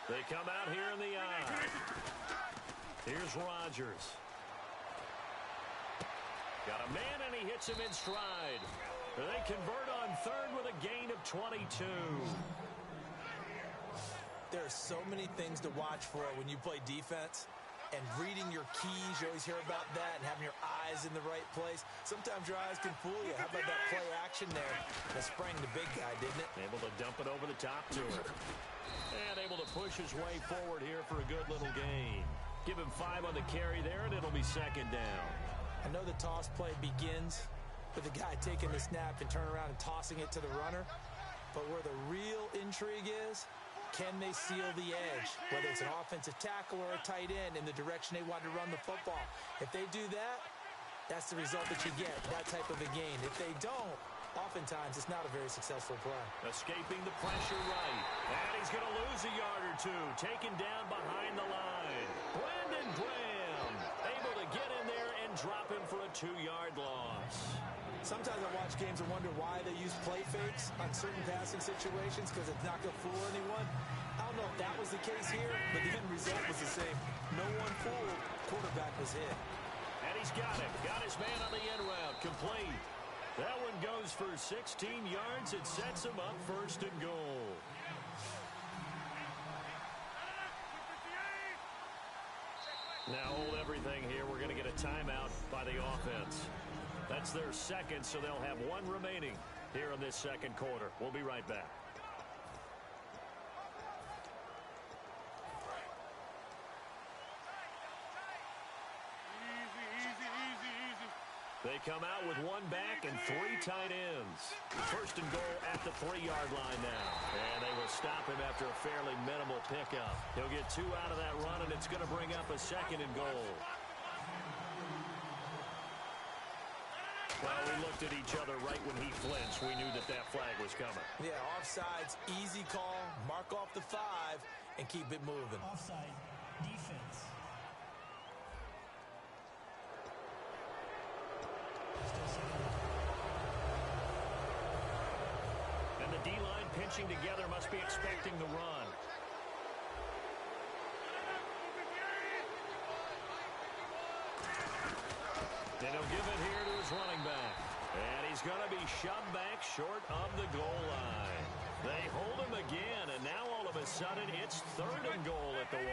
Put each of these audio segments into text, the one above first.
They come out here in the eye. Here's Rodgers. Got a man, and he hits him in stride. They convert on third with a gain of 22. There are so many things to watch for when you play defense. And reading your keys, you always hear about that, and having your eyes in the right place. Sometimes your eyes can fool you. How about that play action there? That sprang the big guy, didn't it? Able to dump it over the top to him. And able to push his way forward here for a good little gain. Give him 5 on the carry there, and it'll be second down. I know the toss play begins with the guy taking the snap and turning around and tossing it to the runner. But where the real intrigue is, can they seal the edge, whether it's an offensive tackle or a tight end, in the direction they want to run the football? If they do that, that's the result that you get, that type of a gain. If they don't, oftentimes it's not a very successful play. Escaping the pressure right. And he's going to lose a yard or two. Taken down behind the line. Brandon Graham able to get in there and drop him for a 2-yard loss. Sometimes I watch games and wonder why they use play fakes on certain passing situations, because it's not going to fool anyone. I don't know if that was the case here, but the end result was the same. No one fooled. Quarterback was hit. And he's got it. Got his man on the end route. Complete. That one goes for 16 yards. It sets him up first and goal. Now hold everything here. We're going to get a timeout by the offense. That's their second, so they'll have 1 remaining here in this second quarter. We'll be right back. They come out with 1 back and 3 tight ends. First and goal at the 3-yard line now. And they will stop him after a fairly minimal pickup. He'll get 2 out of that run, and it's going to bring up a second and goal. Well, we looked at each other right when he flinched. We knew that that flag was coming. Yeah, offsides, easy call. Mark off the 5 and keep it moving. Offside, defense. And the D-line pinching together must be expecting the run. And he'll give it here to his running back. And he's going to be shoved back short of the goal line. They hold him again, and now all of a sudden it's 3rd and goal at the 1.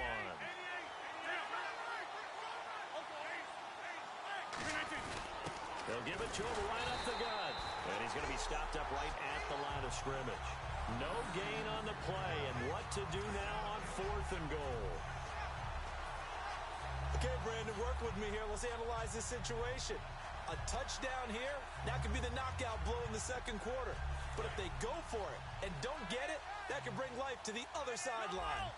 They'll give it to him right up the gut. And he's going to be stopped up right at the line of scrimmage. No gain on the play, and what to do now on 4th and goal. Okay, Brandon, work with me here. Let's analyze this situation. A touchdown here, that could be the knockout blow in the second quarter. But if they go for it and don't get it, that could bring life to the other sideline.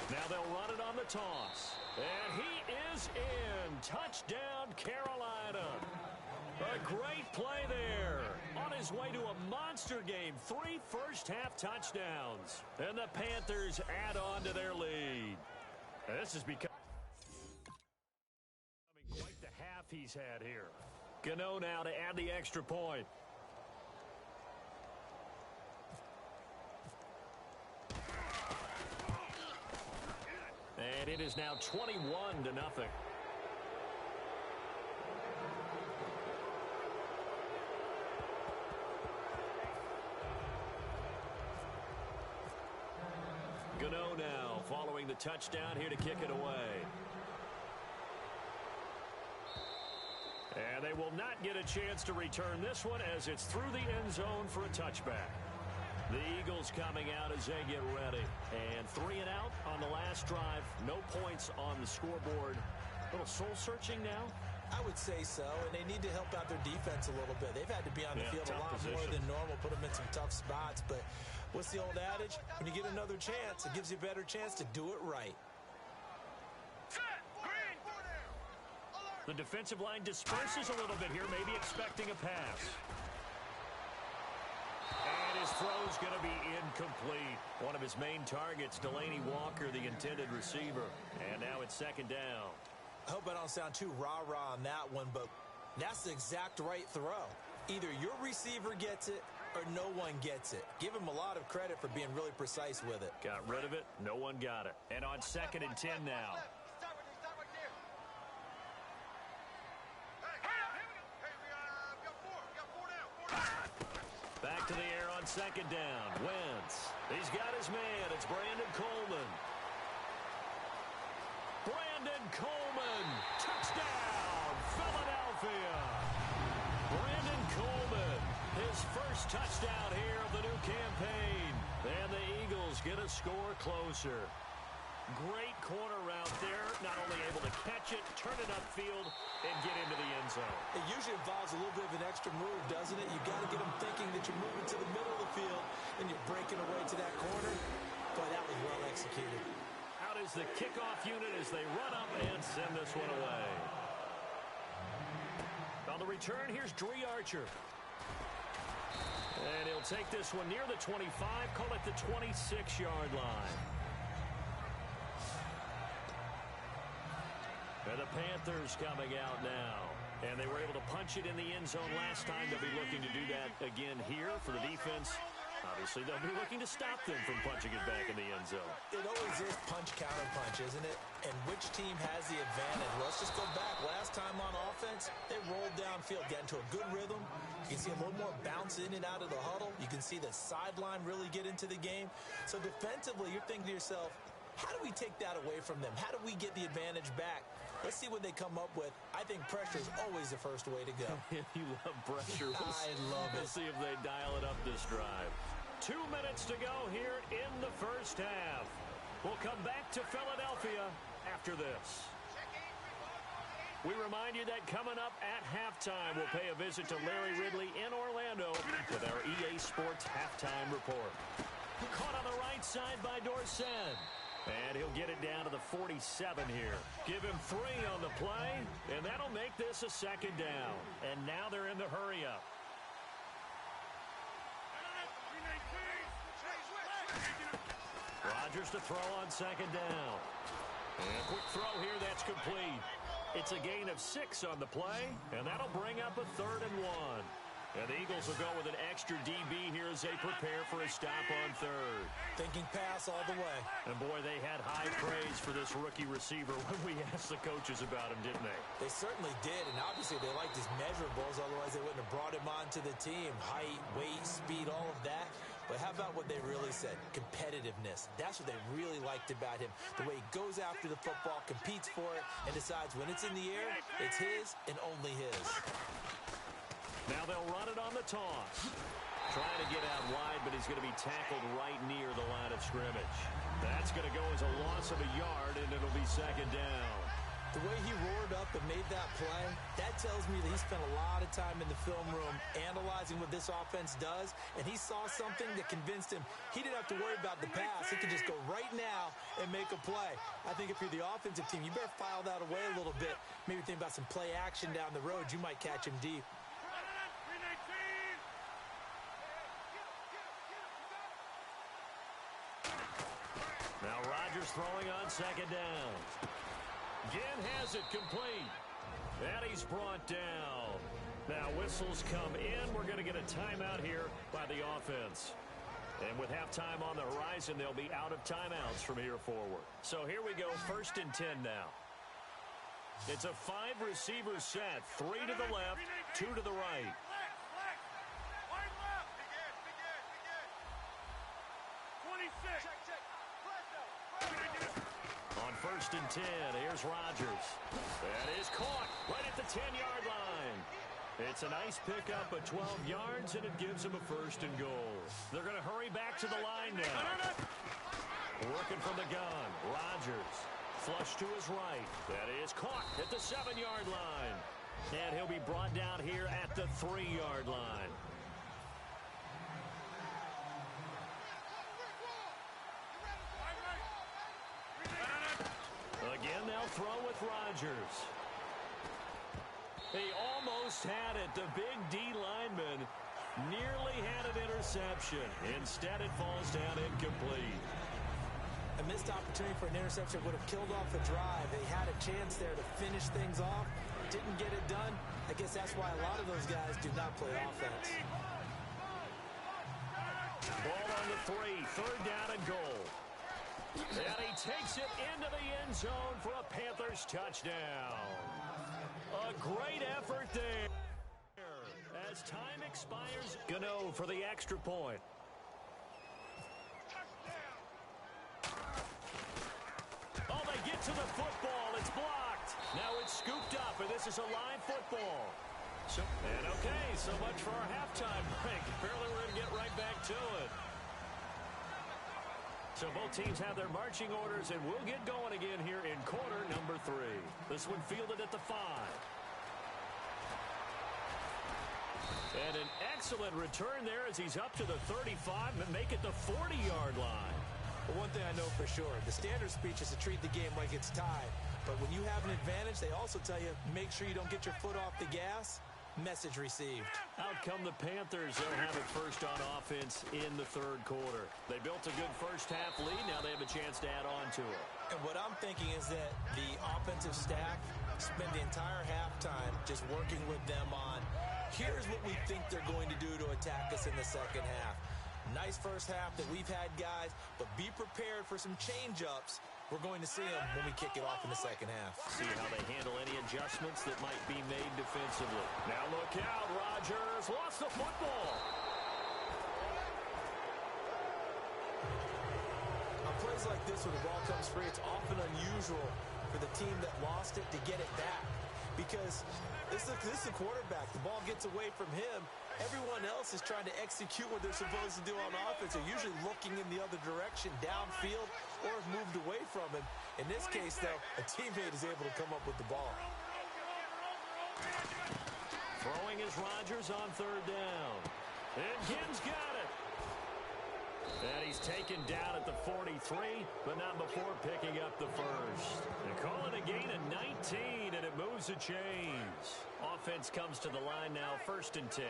Now they'll run it on the toss. And he is in. Touchdown, Carolina. A great play there. On his way to a monster game. 3 first-half touchdowns. And the Panthers add on to their lead. And this has become quite the half he's had here. Gano now to add the extra point. And it is now 21-0. Gano now following the touchdown here to kick it away. And they will not get a chance to return this one as it's through the end zone for a touchback. The Eagles coming out as they get ready. And 3 and out on the last drive. No points on the scoreboard. A little soul-searching now? I would say so, and they need to help out their defense a little bit. They've had to be on the field a lot more than normal, put them in some tough spots. But what's the old adage? When you get another chance, it gives you a better chance to do it right. The defensive line disperses a little bit here, maybe expecting a pass. And his throw's going to be incomplete. One of his main targets, Delaney Walker, the intended receiver. And now it's second down. I hope I don't sound too rah-rah on that one, but that's the exact right throw. Either your receiver gets it or no one gets it. Give him a lot of credit for being really precise with it. Got rid of it. No one got it. And on 2nd and 10 now. Back to the air on 2nd down. Wentz. He's got his man. It's Brandon Coleman. Brandon Coleman. Touchdown, Philadelphia. Brandon Coleman. His first touchdown here of the new campaign. And the Eagles get a score closer. Great corner route there. Not only able to catch it, turn it upfield, and get into the end zone. It usually involves a little bit of an extra move, doesn't it? You've got to get them thinking that you're moving to the middle of the field and you're breaking away to that corner. But that was well executed. Out is the kickoff unit as they run up and send this one away. On the return, here's Dree Archer. And he'll take this one near the 25, call it the 26-yard line. And the Panthers coming out now. And they were able to punch it in the end zone last time. They'll be looking to do that again here for the defense. Obviously, they'll be looking to stop them from punching it back in the end zone. It always is punch, counter punch, isn't it? And which team has the advantage? Let's just go back. Last time on offense, they rolled downfield, got into a good rhythm. You can see a little more bounce in and out of the huddle. You can see the sideline really get into the game. So defensively, you're thinking to yourself, how do we take that away from them? How do we get the advantage back? Let's see what they come up with. I think pressure is always the first way to go. You love pressure. I love it. We'll see if they dial it up this drive. 2 minutes to go here in the first half. We'll come back to Philadelphia after this. We remind you that coming up at halftime, we'll pay a visit to Larry Ridley in Orlando with our EA Sports Halftime Report. Caught on the right side by Dorsett. And he'll get it down to the 47 here. Give him 3 on the play, and that'll make this a 2nd down. And now they're in the hurry-up. Rodgers to throw on 2nd down. And a quick throw here, that's complete. It's a gain of 6 on the play, and that'll bring up a 3rd and 1. And the Eagles will go with an extra DB here as they prepare for a stop on 3rd. Thinking pass all the way. And boy, they had high praise for this rookie receiver when we asked the coaches about him, didn't they? They certainly did, and obviously they liked his measurables, otherwise they wouldn't have brought him onto the team. Height, weight, speed, all of that. But how about what they really said? Competitiveness. That's what they really liked about him. The way he goes after the football, competes for it, and decides when it's in the air, it's his and only his. Now they'll run it on the toss. Trying to get out wide, but he's going to be tackled right near the line of scrimmage. That's going to go as a loss of a yard, and it'll be 2nd down. The way he roared up and made that play, that tells me that he spent a lot of time in the film room analyzing what this offense does, and he saw something that convinced him he didn't have to worry about the pass. He could just go right now and make a play. I think if you're the offensive team, you better file that away a little bit. Maybe think about some play action down the road. You might catch him deep. Now Rodgers throwing on 2nd down. Ginn has it complete. And he's brought down. Now whistles come in. We're going to get a timeout here by the offense. And with halftime on the horizon, they'll be out of timeouts from here forward. So here we go, 1st and 10 now. It's a 5-receiver set. 3 to the left, 2 to the right. On 1st and 10, here's Rodgers. That is caught right at the 10-yard line. It's a nice pickup of 12 yards, and it gives him a 1st and goal. They're going to hurry back to the line now. Working from the gun, Rodgers. Flush to his right. That is caught at the 7-yard line. And he'll be brought down here at the 3-yard line. Again, they'll throw with Rodgers. He almost had it. The big D lineman nearly had an interception. Instead, it falls down incomplete. A missed opportunity for an interception would have killed off the drive. They had a chance there to finish things off. Didn't get it done. I guess that's why a lot of those guys do not play offense. on the 3, 3rd down and goal. And he takes it into the end zone for a Panthers touchdown. A great effort there. As time expires, Gano for the extra point. Oh, they get to the football. It's blocked. Now it's scooped up, and this is a live football. So much for our halftime break. Apparently we're going to get right back to it. So both teams have their marching orders, and we'll get going again here in quarter number 3. This one fielded at the 5. And an excellent return there as he's up to the 35 and make it the 40-yard line. Well, one thing I know for sure, the standard speech is to treat the game like it's tied. But when you have an advantage, they also tell you, make sure you don't get your foot off the gas. Message received. Out come the Panthers. They'll have it first on offense in the 3rd quarter. They built a good first-half lead. Now they have a chance to add on to it. And what I'm thinking is that the offensive staff spend the entire halftime just working with them on, here's what we think they're going to do to attack us in the second half. Nice first half that we've had, guys, but be prepared for some change-ups. We're going to see them when we kick it off in the second half. See how they handle any adjustments that might be made defensively. Now look out, Rodgers lost the football. On plays like this where the ball comes free, it's often unusual for the team that lost it to get it back. Because this is the quarterback. The ball gets away from him. Everyone else is trying to execute what they're supposed to do on offense. They're usually looking in the other direction, downfield, or have moved away from him. In this case, though, a teammate is able to come up with the ball. Throwing is Rodgers on 3rd down. And Gibbs got it. And he's taken down at the 43, but not before picking up the first. They call it a gain of 19, and it moves the chains. Offense comes to the line now, 1st and 10.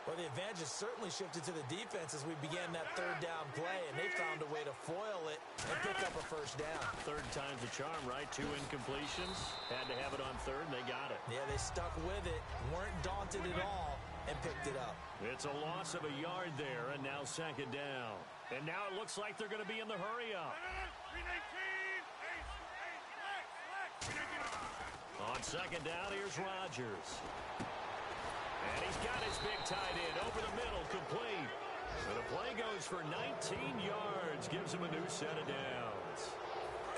Well, the advantage has certainly shifted to the defense as we began that 3rd down play, and they found a way to foil it and pick up a first down. 3rd time's a charm, right? 2 incompletions. Had to have it on 3rd, and they got it. Yeah, they stuck with it, weren't daunted at all, and picked it up. It's a loss of a yard there, and now 2nd down. And now it looks like they're going to be in the hurry-up. On 2nd down, here's Rodgers. And he's got his big tight end over the middle, complete. So the play goes for 19 yards, gives him a new set of downs.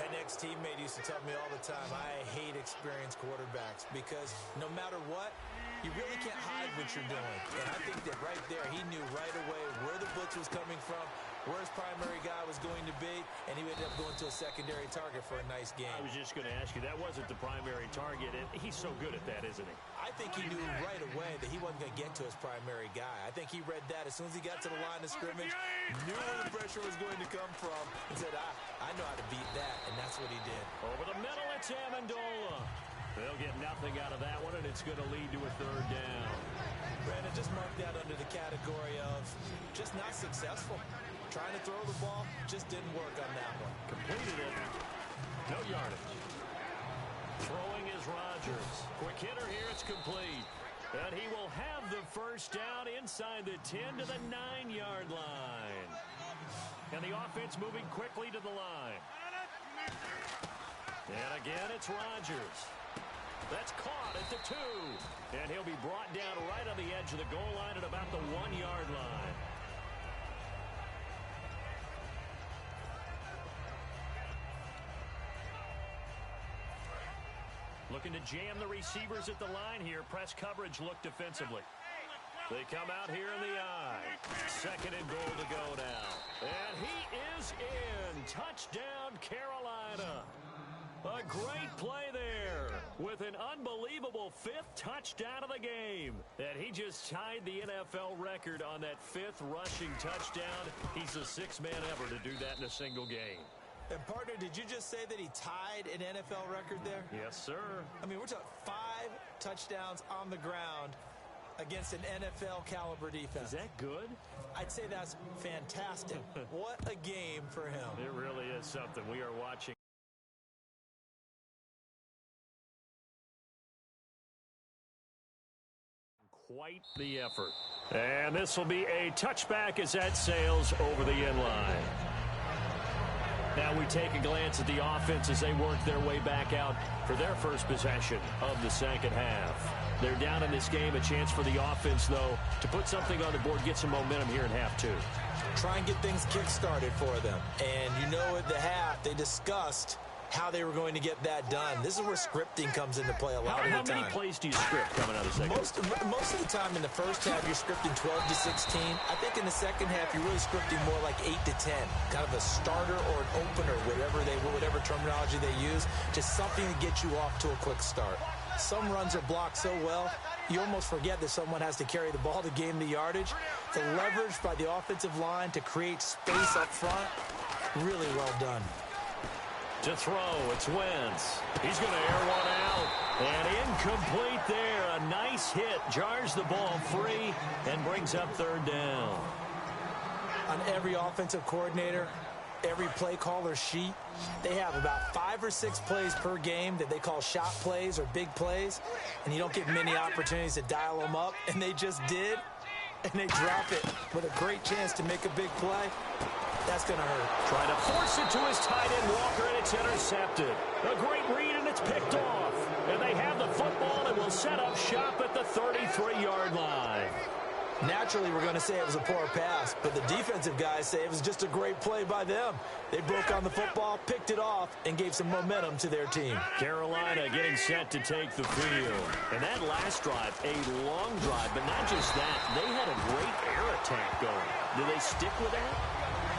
An ex-teammate used to tell me all the time, I hate experienced quarterbacks because no matter what, you really can't hide what you're doing. And I think that right there, he knew right away where the blitz was coming from, where his primary guy was going to be, and he ended up going to a secondary target for a nice game. I was just going to ask you, that wasn't the primary target, and he's so good at that, isn't he? I think he knew right away that he wasn't going to get to his primary guy. I think he read that as soon as he got to the line of scrimmage, knew where the pressure was going to come from, and said, I know how to beat that, and that's what he did. Over the middle, it's Amendola. They'll get nothing out of that one, and it's going to lead to a 3rd down. Brandon, just mark that under the category of just not successful. Trying to throw the ball just didn't work on that one. Completed it. No yardage. Throwing is Rodgers. Quick hitter here. It's complete. And he will have the first down inside the 10 to the 9-yard line. And the offense moving quickly to the line. And again, it's Rodgers. That's caught at the 2. And he'll be brought down right on the edge of the goal line at about the 1-yard line. Looking to jam the receivers at the line here. Press coverage look defensively. They come out here in the eye. 2nd and goal to go now. And he is in. Touchdown, Carolina. A great play there with an unbelievable 5th touchdown of the game. And he just tied the NFL record on that 5th rushing touchdown. He's the 6th man ever to do that in a single game. And, partner, did you just say that he tied an NFL record there? Yes, sir. I mean, we're talking 5 touchdowns on the ground against an NFL-caliber defense. Is that good? I'd say that's fantastic. What a game for him. It really is something. We are watching. Quite the effort. And this will be a touchback as that sails over the end line. Now we take a glance at the offense as they work their way back out for their first possession of the second half. They're down in this game. A chance for the offense, though, to put something on the board, get some momentum here in half two. Try and get things kick-started for them. And you know at the half, they discussed how they were going to get that done. This is where scripting comes into play a lot of the time. How many plays do you script coming out of the second half? Most of the time in the first half, you're scripting 12 to 16. I think in the second half, you're really scripting more like 8 to 10. Kind of a starter or an opener, whatever terminology they use, just something to get you off to a quick start. Some runs are blocked so well, you almost forget that someone has to carry the ball to gain the yardage. The leverage by the offensive line to create space up front, really well done. To throw, it's Wentz. He's going to air one out. And incomplete there. A nice hit. Jars the ball free and brings up third down. On every offensive coordinator, every play caller sheet, they have about 5 or 6 plays per game that they call shot plays or big plays, and you don't get many opportunities to dial them up, and they just did, and they drop it with a great chance to make a big play. That's going to hurt. Trying to force it to his tight end, Walker, and it's intercepted. A great read, and it's picked off. And they have the football and will set up shop at the 33-yard line. Naturally, we're going to say it was a poor pass, but the defensive guys say it was just a great play by them. They broke on the football, picked it off, and gave some momentum to their team. Carolina getting set to take the field. And that last drive, a long drive, but not just that. They had a great air attack going. Do they stick with that?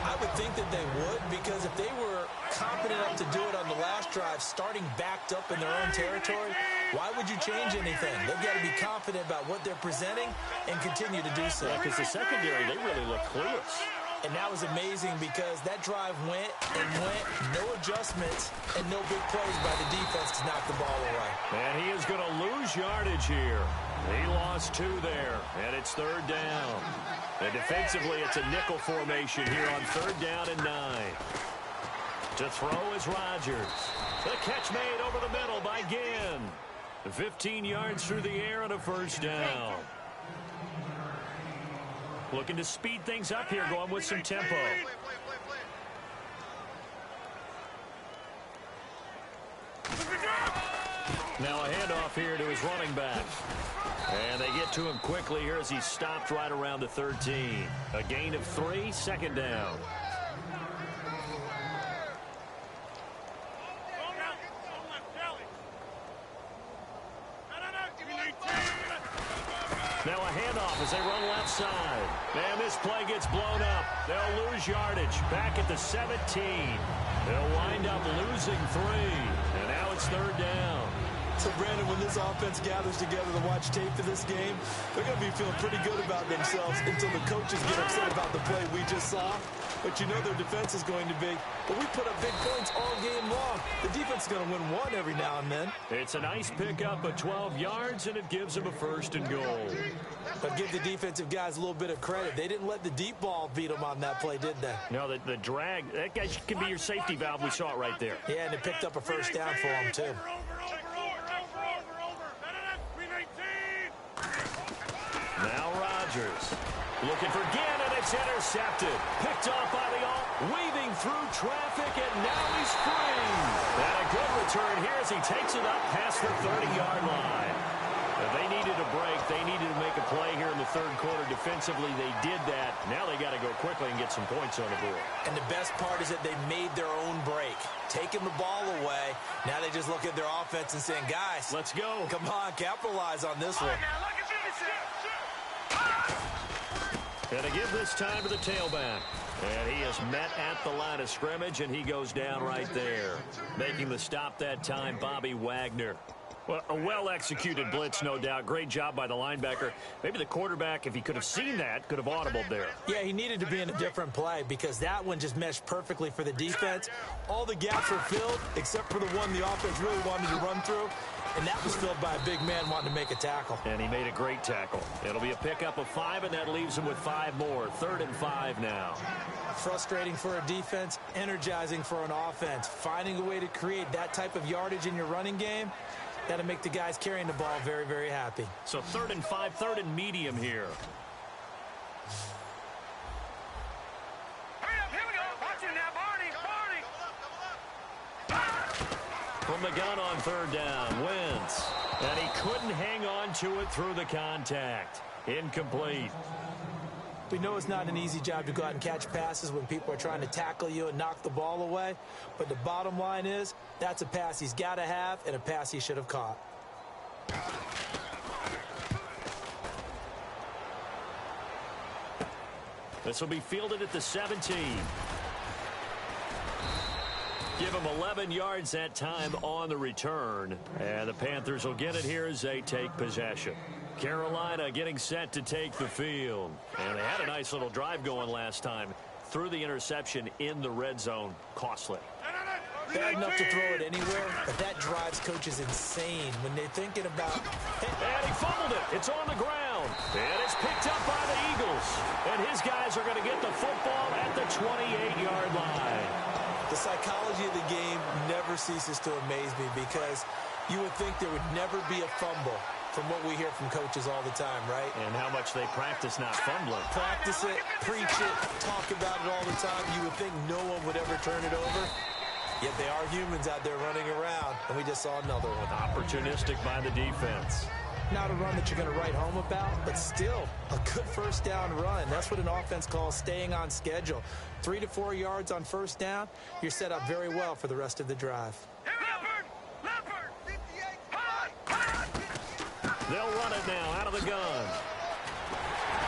I would think that they would, because if they were confident enough to do it on the last drive, starting backed up in their own territory, why would you change anything? They've got to be confident about what they're presenting and continue to do so. Because the secondary, they really look clueless. And that was amazing because that drive went and went, no adjustments, and no big plays by the defense to knock the ball away. And he is going to lose yardage here. He lost 2 there, and it's third down. And defensively, it's a nickel formation here on third down and 9. To throw is Rodgers. The catch made over the middle by Ginn. 15 yards through the air and a first down. Looking to speed things up here, going with some tempo. Now a handoff here to his running back. And they get to him quickly here as he stopped right around the 13. A gain of 3, second down. Now a handoff as they run left side. And this play gets blown up. They'll lose yardage back at the 17. They'll wind up losing 3. And now it's third down. So, Brandon, when this offense gathers together to watch tape of this game, they're going to be feeling pretty good about themselves until the coaches get upset about the play we just saw. But you know their defense is going to be, but we put up big points all game long. The defense is going to win one every now and then. It's a nice pickup of 12 yards, and it gives them a first and goal. But give the defensive guys a little bit of credit. They didn't let the deep ball beat them on that play, did they? No, the drag, that guy can be your safety valve. We saw it right there. Yeah, and it picked up a first down for them, too. Now Rodgers looking for Ginn, and it's intercepted. Picked off by the weaving through traffic, and now he's free. And a good return here as he takes it up past the 30-yard line. If they needed a break, they needed to make a play here in the third quarter. Defensively, they did that. Now they got to go quickly and get some points on the board. And the best part is that they made their own break. Taking the ball away. Now they just look at their offense and saying, guys, let's go. Come on, capitalize on this one. And to give this time to the tailback. And he is met at the line of scrimmage, and he goes down right there. Making the stop that time, Bobby Wagner. Well, a well-executed blitz, no doubt. Great job by the linebacker. Maybe the quarterback, if he could have seen that, could have audibled there. Yeah, he needed to be in a different play because that one just meshed perfectly for the defense. All the gaps were filled except for the one the offense really wanted to run through, and that was filled by a big man wanting to make a tackle. And he made a great tackle. It'll be a pickup of 5, and that leaves him with 5 more. 3rd and 5 now. Frustrating for a defense, energizing for an offense. Finding a way to create that type of yardage in your running game, got to make the guys carrying the ball very, very happy. So 3rd and 5, 3rd and medium here. From the gun on third down, Wentz. And he couldn't hang on to it through the contact. Incomplete. We know it's not an easy job to go out and catch passes when people are trying to tackle you and knock the ball away. But the bottom line is, that's a pass he's got to have and a pass he should have caught. This will be fielded at the 17. Give him 11 yards that time on the return. And the Panthers will get it here as they take possession. Carolina getting set to take the field. And they had a nice little drive going last time. Threw the interception in the red zone. Costly. Bad enough to throw it anywhere, but that drives coaches insane when they're thinking about... And he fumbled it. It's on the ground. And it's picked up by the Eagles. And his guys are going to get the football at the 28-yard line. The psychology of the game never ceases to amaze me because you would think there would never be a fumble from what we hear from coaches all the time, right? And how much they practice not fumbling. Practice it, preach it, talk about it all the time. You would think no one would ever turn it over. Yet they are humans out there running around, and we just saw another one. Opportunistic by the defense. Not a run that you're going to write home about, but still a good first down run. That's what an offense calls staying on schedule. 3 to 4 yards on first down, you're set up very well for the rest of the drive. They'll run it now out of the gun.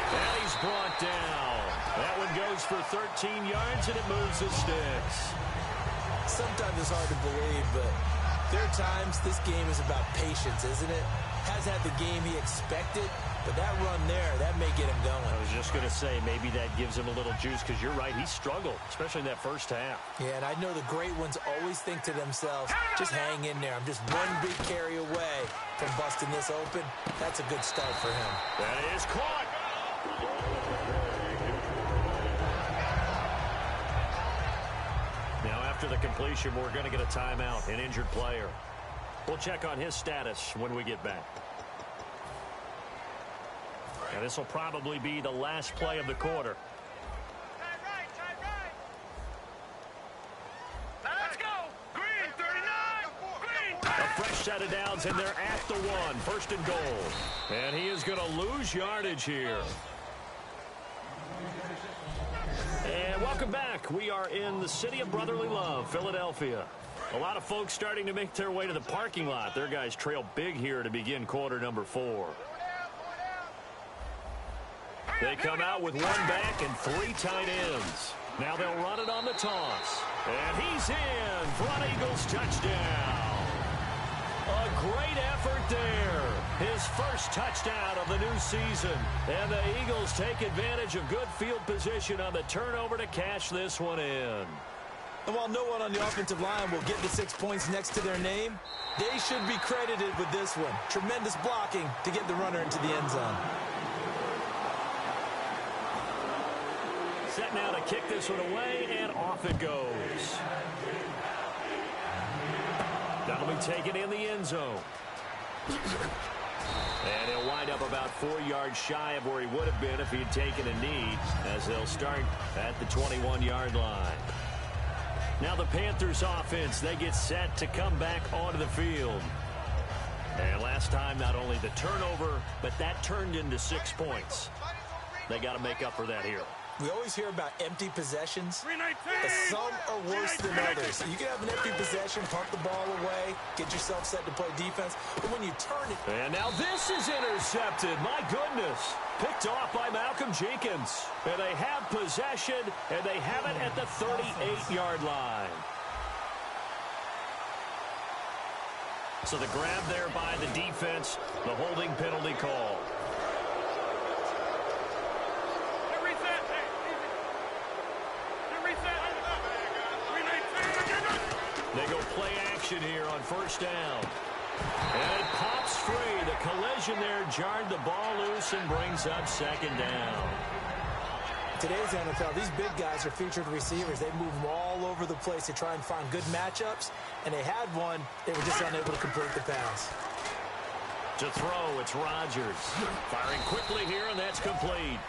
And he's brought down. That one goes for 13 yards, and it moves the sticks. Sometimes it's hard to believe, but there are times this game is about patience, isn't it? Has had the game he expected, but that run there, that may get him going. I was just going to say, maybe that gives him a little juice, because you're right, he struggled, especially in that first half. Yeah, and I know the great ones always think to themselves, just hang in there. I'm just one big carry away from busting this open. That's a good start for him. That is caught. Now, after the completion, we're going to get a timeout, an injured player. We'll check on his status when we get back. And this will probably be the last play of the quarter. Let's go. Green, 39. Green. A fresh set of downs, and they're at the 1. First and goal. And he is going to lose yardage here. And welcome back. We are in the city of brotherly love, Philadelphia. A lot of folks starting to make their way to the parking lot. Their guys trail big here to begin quarter number 4. They come out with 1 back and 3 tight ends. Now they'll run it on the toss. And he's in for an Eagles touchdown. A great effort there. His first touchdown of the new season. And the Eagles take advantage of good field position on the turnover to cash this one in. And while no one on the offensive line will get the 6 points next to their name, they should be credited with this one. Tremendous blocking to get the runner into the end zone. Set now to kick this one away, and off it goes. That'll be taken in the end zone. And he'll wind up about 4 yards shy of where he would have been if he had taken a knee, as they'll start at the 21-yard line. Now the Panthers offense, they get set to come back onto the field. And last time, not only the turnover, but that turned into 6 points. They got to make up for that here. We always hear about empty possessions, but some are worse than others. You can have an empty possession, punt the ball away, get yourself set to play defense, but when you turn it... And now this is intercepted. My goodness. Picked off by Malcolm Jenkins. And they have possession, and they have it at the 38-yard line. So the grab there by the defense, the holding penalty call. They go play action here on first down. And it pops free. The collision there jarred the ball loose and brings up second down. Today's NFL, these big guys are featured receivers. They move them all over the place to try and find good matchups. And they had one. They were just unable to complete the pass. To throw, it's Rodgers. Firing quickly here, and that's complete.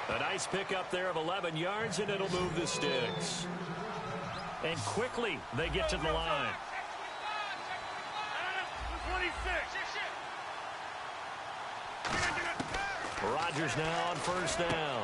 A nice pickup there of 11 yards, and it'll move the sticks. And quickly, they get to the line. 26. Rodgers now on first down.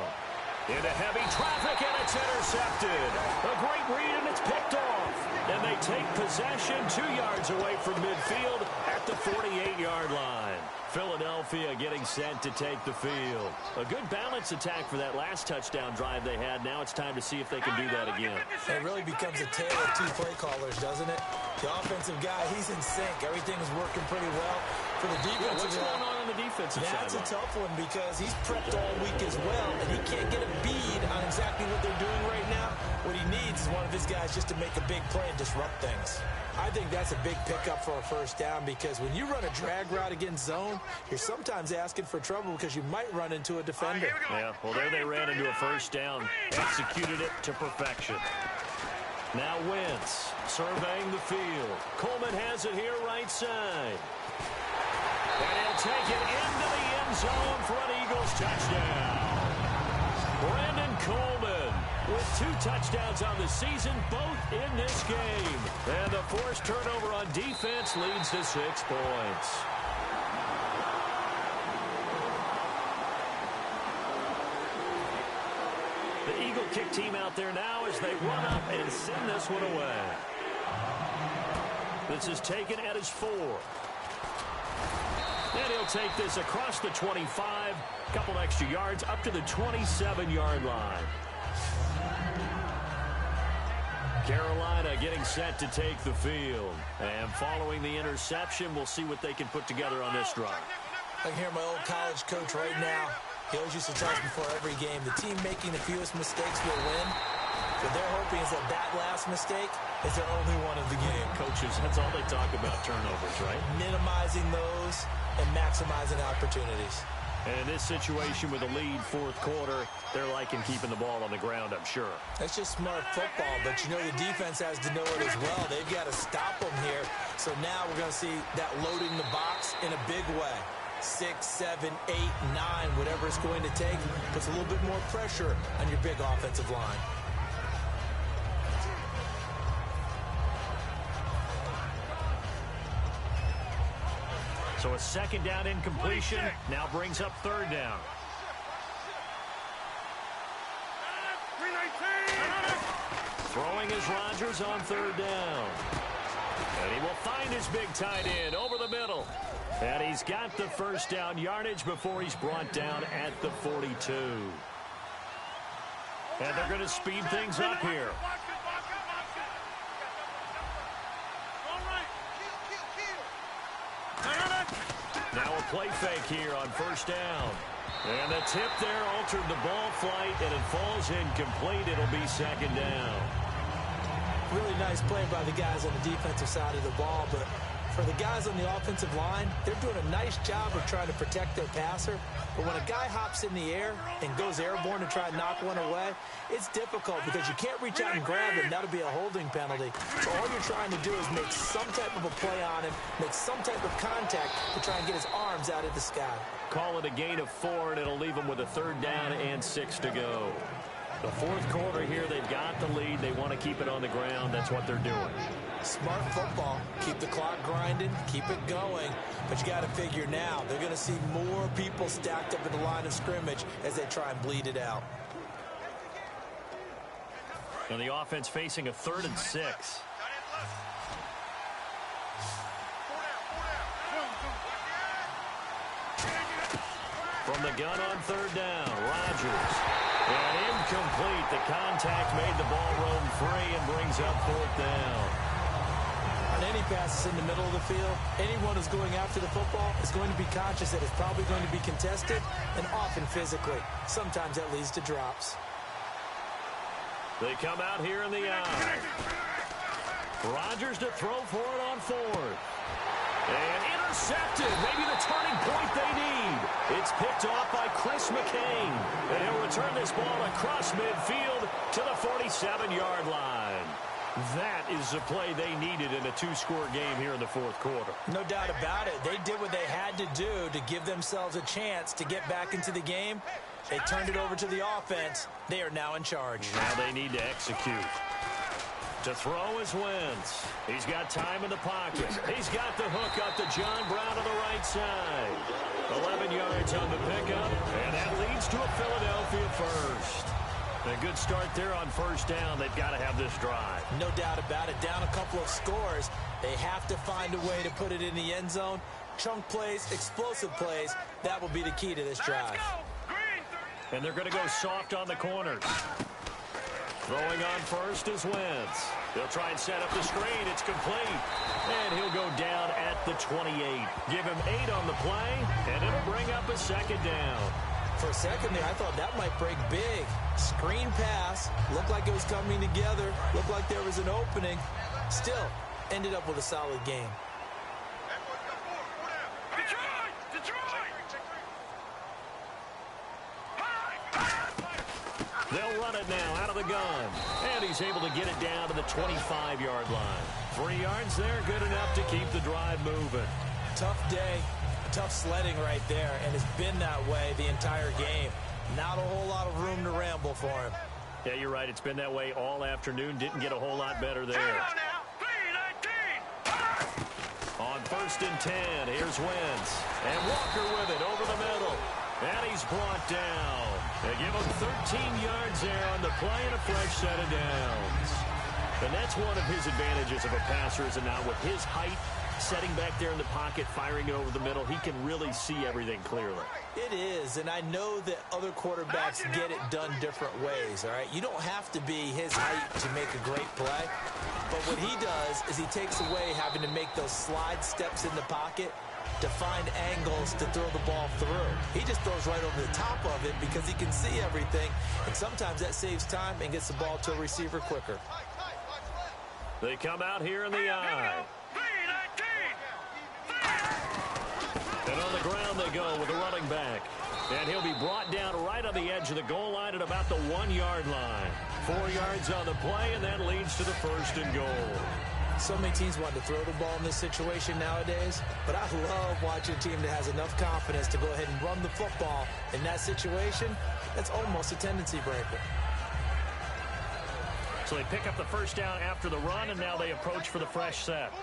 Into heavy traffic, and it's intercepted. A great read, and it's picked off. And they take possession 2 yards away from midfield at the 48-yard line. Philadelphia getting set to take the field. A good balance attack for that last touchdown drive they had. Now it's time to see if they can do that again. It really becomes a tale of two play callers, doesn't it? The offensive guy, he's in sync. Everything is working pretty well. For the defensive what's going on the defensive side? That's a tough one because he's prepped all week as well, and he can't get a bead on exactly what they're doing right now. What he needs is one of his guys just to make a big play and disrupt things. I think that's a big pickup for a first down because when you run a drag route against zone, you're sometimes asking for trouble because you might run into a defender. Yeah, well, there they ran into a first down, executed it to perfection. Now Wentz surveying the field. Coleman has it here right side. And he'll take it into the end zone for an Eagles touchdown. Brandon Coleman with 2 touchdowns on the season, both in this game. And the forced turnover on defense leads to 6 points. The Eagle kick team out there now as they run up and send this one away. This is taken at his 4. And he'll take this across the 25, couple extra yards up to the 27-yard line. Carolina getting set to take the field. And following the interception, we'll see what they can put together on this drive. I can hear my old college coach right now. He always used to tell us before every game, the team making the fewest mistakes will win. What they're hoping is that last mistake is their only one of the game. Coaches, that's all they talk about, turnovers, right? Minimizing those and maximizing opportunities. And in this situation with a lead fourth quarter, they're liking keeping the ball on the ground, I'm sure. That's just smart football, but you know the defense has to know it as well. They've got to stop them here. So now we're going to see that loading the box in a big way. 6, 7, 8, 9, whatever it's going to take, puts a little bit more pressure on your big offensive line. So a second down incompletion now brings up third down. Throwing is Rodgers on third down. And he will find his big tight end over the middle. And he's got the first down yardage before he's brought down at the 42. And they're going to speed things up here. Now a play fake here on first down. And the tip there altered the ball flight, and it falls incomplete. It'll be second down. Really nice play by the guys on the defensive side of the ball, but for the guys on the offensive line, they're doing a nice job of trying to protect their passer. But when a guy hops in the air and goes airborne to try and knock one away, it's difficult because you can't reach out and grab him. That'll be a holding penalty. So all you're trying to do is make some type of a play on him, make some type of contact to try and get his arms out of the sky. Call it a gain of 4, and it'll leave him with a third down and 6 to go. The fourth quarter here, they've got the lead. They want to keep it on the ground. That's what they're doing. Smart football. Keep the clock grinding. Keep it going. But you got to figure now, they're going to see more people stacked up at the line of scrimmage as they try and bleed it out. And the offense facing a 3rd and 6. From the gun on third down, Rodgers. And incomplete. The contact made the ball roam free and brings up 4th down. On any passes in the middle of the field, anyone who's going after the football is going to be conscious that it's probably going to be contested and often physically. Sometimes that leads to drops. They come out here in the eye. Rodgers to throw for it on 4th. And intercepted. Maybe the turning point they need. It's picked off by Chris McCain. And he'll return this ball across midfield to the 47-yard line. That is the play they needed in a 2-score game here in the fourth quarter. No doubt about it. They did what they had to do to give themselves a chance to get back into the game. They turned it over to the offense. They are now in charge. Now they need to execute. To throw is Wentz. He's got time in the pocket. He's got the hook up to John Brown on the right side. 11 yards on the pickup, and that leads to a Philadelphia first. A good start there on first down. They've got to have this drive. No doubt about it. Down a couple of scores. They have to find a way to put it in the end zone. Chunk plays, explosive plays. That will be the key to this drive. And they're going to go soft on the corners. Throwing on first is Wentz. They'll try and set up the screen. It's complete. And he'll go down at the 28. Give him 8 on the play, and it'll bring up a second down. For a second there, I thought that might break big. Screen pass. Looked like it was coming together. Looked like there was an opening. Still, ended up with a solid game. They'll run it now out of the gun. And he's able to get it down to the 25-yard line. 3 yards there, good enough to keep the drive moving. Tough day, tough sledding right there, and it's been that way the entire game. Not a whole lot of room to ramble for him. Yeah, you're right. It's been that way all afternoon. Didn't get a whole lot better there. On first and 10, here's Wentz. And Walker with it over the middle. And he's brought down. They give him 13 yards there on the play and a fresh set of downs. And that's one of his advantages of a passer, is now with his height, setting back there in the pocket, firing it over the middle, he can really see everything clearly. It is, and I know that other quarterbacks get it done different ways, all right? You don't have to be his height to make a great play, but what he does is he takes away having to make those slide steps in the pocket to find angles to throw the ball through. He just throws right over the top of it because he can see everything, and sometimes that saves time and gets the ball to a receiver quicker. They come out here in the eye. And on the ground they go with the running back. And he'll be brought down right on the edge of the goal line at about the 1-yard line. 4 yards on the play, and that leads to the first and goal. So many teams want to throw the ball in this situation nowadays, but I love watching a team that has enough confidence to go ahead and run the football. In that situation, that's almost a tendency breaker. So they pick up the first down after the run, and now they approach for the fresh set.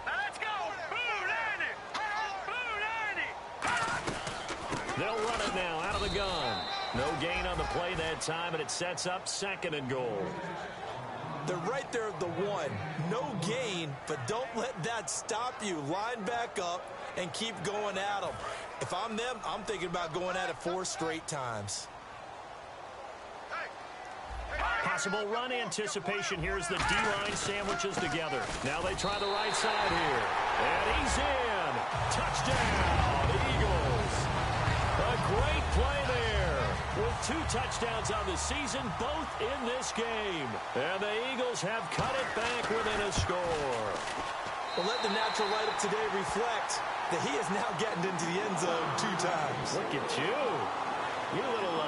Let's go! Blue 90! They'll run it now out of the gun. No gain on the play that time, and it sets up second and goal. They're right there at the 1. No gain, but don't let that stop you. Line back up and keep going at them. If I'm them, I'm thinking about going at it 4 straight times. Possible run anticipation. Here's the D-line sandwiches together. Now they try the right side here. And he's in. Touchdown, Eagles. A great play there. With 2 touchdowns on the season, both in this game. And the Eagles have cut it back within a score. Well, let the natural light of today reflect that he is now getting into the end zone 2 times. Look at you. You little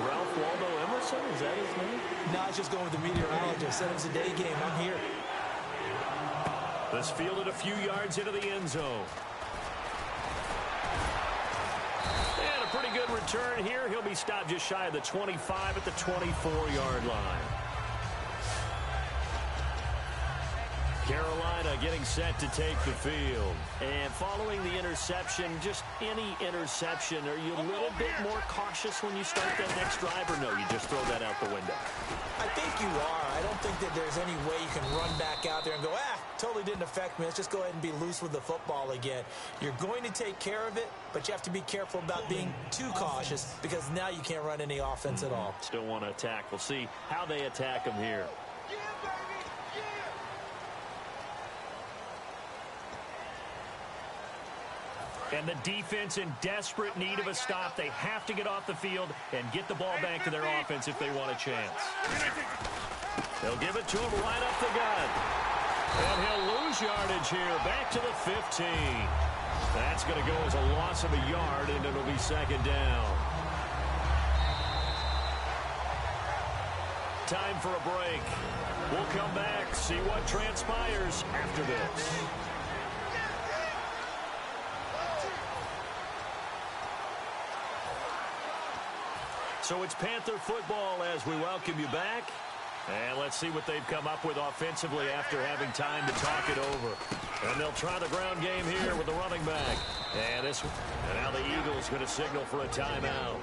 Ralph Waldo Emerson, is that his name? No, I was just going with the meteorologist. Said it was a day game. I'm here. This fielded a few yards into the end zone. And a pretty good return here. He'll be stopped just shy of the 25 at the 24-yard line. Carolina getting set to take the field. And following the interception, just any interception, are you a little bit more cautious when you start that next drive, or no, you just throw that out the window? I think you are. I don't think that there's any way you can run back out there and go, totally didn't affect me. Let's just go ahead and be loose with the football again. You're going to take care of it, but you have to be careful about being too cautious because now you can't run any offense at all. Still want to attack. We'll see how they attack him here. And the defense in desperate need of a stop. They have to get off the field and get the ball back to their offense if they want a chance. They'll give it to him right up the gut. And he'll lose yardage here, back to the 15. That's going to go as a loss of a yard, and it'll be second down. Time for a break. We'll come back, see what transpires after this. So it's Panther football as we welcome you back. And let's see what they've come up with offensively after having time to talk it over. And they'll try the ground game here with the running back. And now the Eagles going to signal for a timeout.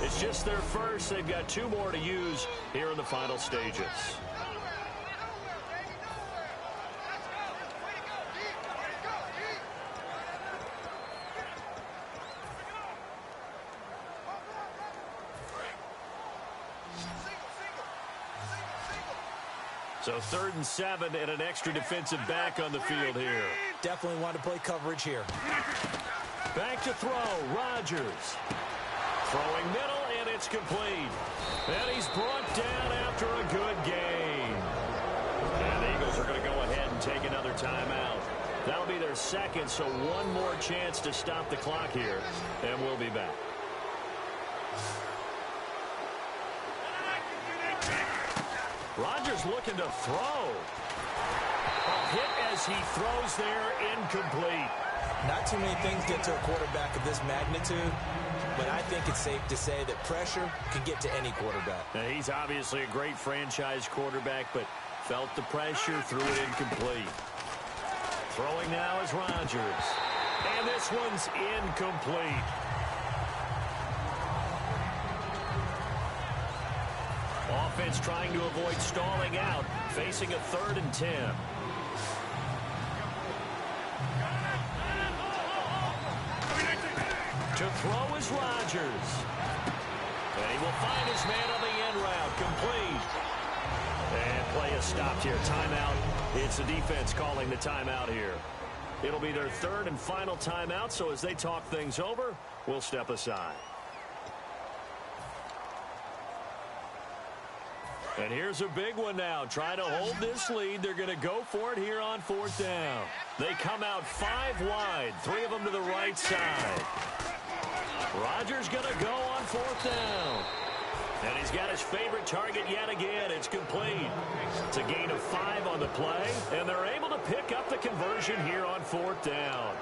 It's just their first. They've got 2 more to use here in the final stages. So 3rd and 7 and an extra defensive back on the field here. Definitely want to play coverage here. Back to throw. Rodgers. Throwing middle, and it's complete. And he's brought down after a good game. And the Eagles are going to go ahead and take another timeout. That'll be their second, so one more chance to stop the clock here. And we'll be back. Rodgers looking to throw. A hit as he throws there, incomplete. Not too many things get to a quarterback of this magnitude, but I think it's safe to say that pressure can get to any quarterback. Now, he's obviously a great franchise quarterback, but felt the pressure, threw it incomplete. Throwing now is Rodgers. And this one's incomplete. Offense trying to avoid stalling out, facing a 3rd and 10. To throw is Rodgers. And he will find his man on the end route, complete. And play is stopped here. Timeout. It's the defense calling the timeout here. It'll be their 3rd and final timeout, so as they talk things over, we'll step aside. And here's a big one now. Trying to hold this lead. They're going to go for it here on 4th down. They come out 5 wide. 3 of them to the right side. Rodgers going to go on 4th down. And he's got his favorite target yet again. It's complete. It's a gain of 5 on the play. And they're able to pick up the conversion here on 4th down.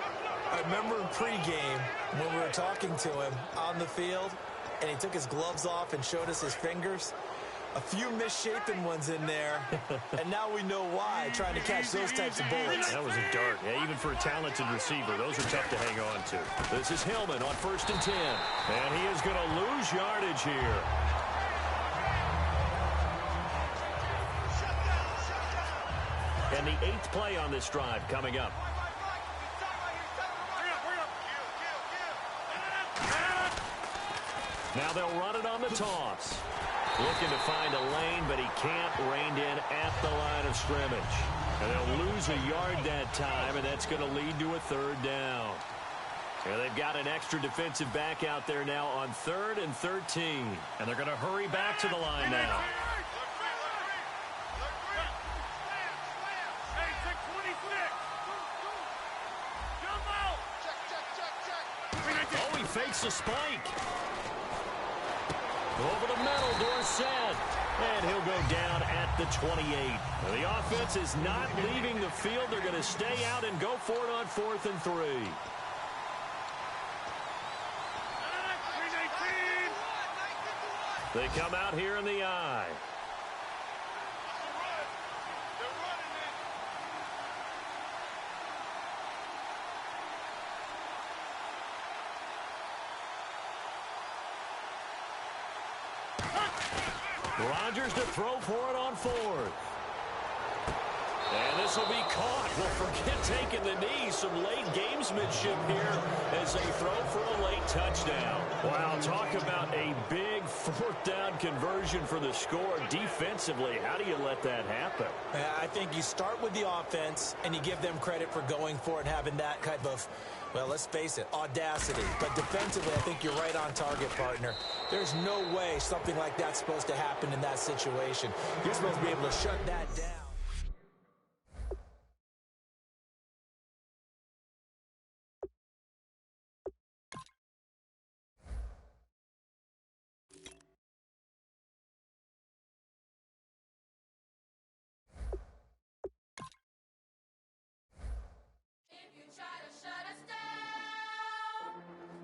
I remember in pregame when we were talking to him on the field, and he took his gloves off and showed us his fingers. A few misshapen ones in there, and now we know why, trying to catch those types of bullets. That was a dart. Yeah, even for a talented receiver, those are tough to hang on to. This is Hillman on 1st and 10. And he is going to lose yardage here. And the 8th play on this drive coming up. Now they'll run it on the toss. Looking to find a lane, but he can't rein in at the line of scrimmage. And they'll lose a yard that time, and that's going to lead to a 3rd down. And they've got an extra defensive back out there now on 3rd and 13. And they're going to hurry back to the line now. Oh, he fakes a spike. Over the middle, Dorsett. And he'll go down at the 28. And the offense is not leaving the field. They're going to stay out and go for it on 4th and 3. They come out here in the I. Rodgers to throw for it on 4th. And this will be caught. Well, forget taking the knee. Some late gamesmanship here as they throw for a late touchdown. Wow, talk about a big 4th down conversion for the score. Defensively, how do you let that happen? I think you start with the offense, and you give them credit for going for it and having that type of, well, let's face it, audacity. But defensively, I think you're right on target, partner. There's no way something like that's supposed to happen in that situation. You're supposed to be able to shut that down.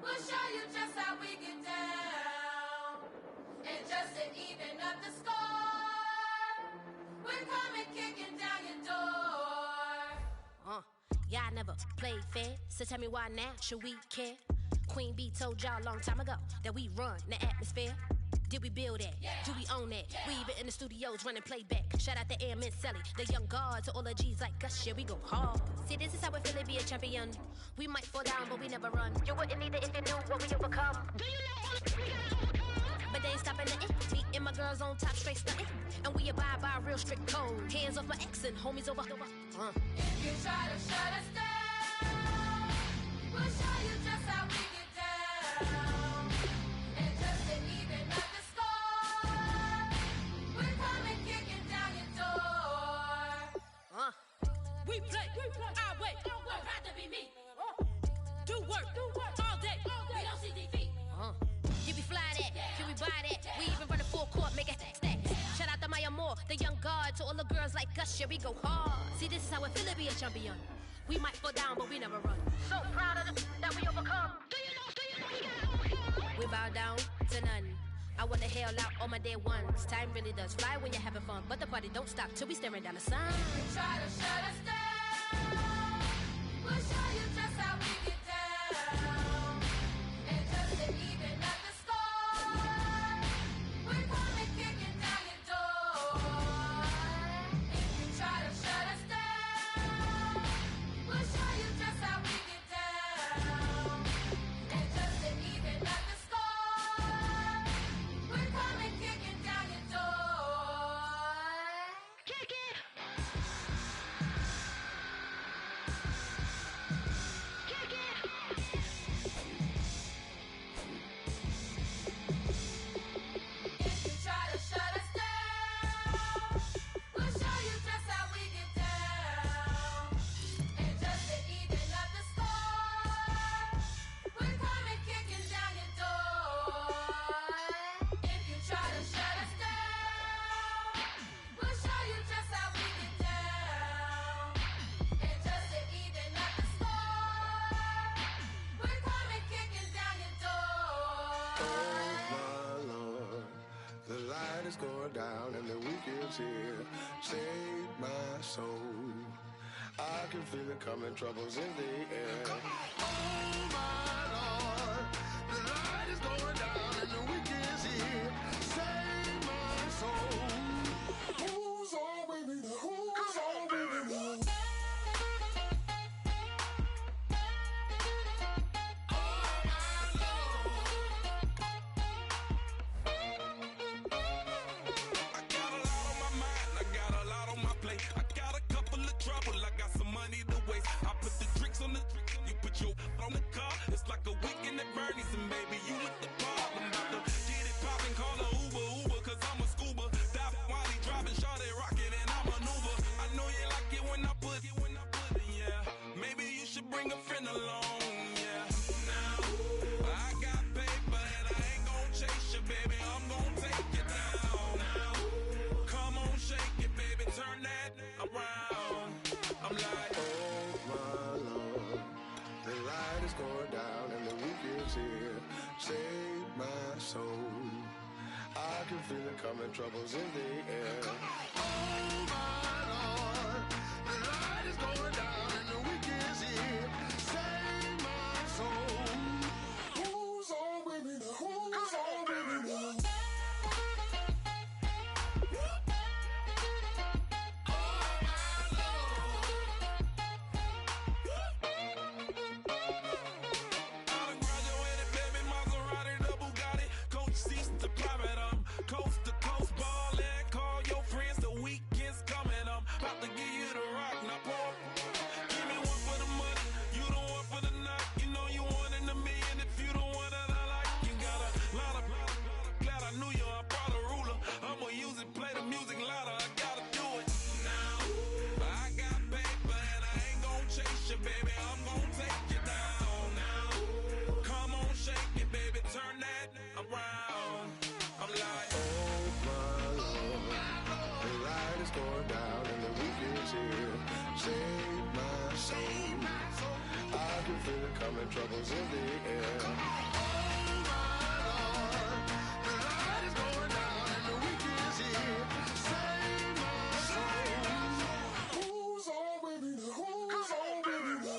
We'll show you just how we get down. Y'all never played fair, so tell me why now should we care? Queen Bee told y'all a long time ago that we run the atmosphere. Did we build that? Yeah. Do we own that? Yeah. We even in the studios running playback. Shout out to Airman Sally, the young guard, to all the G's like us. Yeah, we go hard. See, this is how it feel to be a champion. We might fall down, but we never run. You wouldn't need it if you knew what we overcome. Do you know all the we gotta overcome? But they ain't stopping nothing. Me and my girls on top, straight stunting. And we abide by a real strict code. Hands off my ex and homies over. If you try to shut us down, we'll show you just how we get down. And just to even up the score, we're coming kicking down your door. We play our way. We're proud to be me. Do work all day. We don't see defeat. Can we fly that? Can we buy that? We even run a full court, make it stack. Shout out to Maya Moore, the young guard, to all the girls like us. Yeah, we go hard. See, this is how it feel to be a champion. We might fall down, but we never run. So proud of that we overcome. Do you know we gotta overcome? We bow down to none. I wanna hail out all my day ones. Time really does fly when you're having fun, but the party don't stop till we staring down the sun. If you try to shut us down, we'll show you just how we get down. And just to even up the score, we're coming kicking down your door. If you try to shut us down, we'll show you just how we get down. And just to even up the score, we're coming kicking down your door. Kick it! Kick it! If you try to shut us down, we'll show you just how we get down. And just to even up the score, we're coming kicking down your door. If you try to shut us down, we'll show you just how we get down. And just to even up the score, we're coming kicking down your door. My Lord, the light is going down and the weekend's here. Save my soul. I can feel it coming, troubles in the air. Oh my Lord, the light is going down and the weekend's here. Save my soul. Who's all with me? Who's all with me? I got a lot on my mind, I got a lot on my plate. I got a couple of trouble, I got some money to waste. I put the drinks on the you put your on the car. It's like a weekend at Bernie's and baby, you with the problem. About to get it poppin', call a Uber, cause I'm a scuba. Dive while he driving, shawty rockin' and I maneuver. I know you like it when I put it, yeah. Maybe you should bring a friend along, yeah. Now, I got paper and I ain't gon' chase you, baby. I'm gon' take you down. Now, come on, shake it, baby. Turn that around. I'm like, Oh my Lord, the light is going down and the weekend's here. Save my soul. I can feel it coming, troubles in the air. Oh my Lord, the light is going down and the weekend's here. Save my soul. Who's all with me? Who's all with me? I done graduated, baby, Maserati, the Bugatti, coach seats to private, coast to coast ballin', call your friends, the weekend's coming, about to give you the rock, now pour. Give me one for the money, you the one for the night, you know you one in a million if you the one that I like. You got a lot of, glad I knew you, I brought a ruler, I'ma use it, play the music louder, I gotta do it. Now, I got paper and I ain't gon' chase you, baby, I'm gon' take you down. Now, come on, shake it, baby, turn that around. I'm like, Oh my Lord, the light is going down and the weekend's here. Save my soul. I can feel it coming, troubles in the air. Oh my Lord, the light is going down and the weekend's here. Save my soul. Who's all with me? Who's all with me?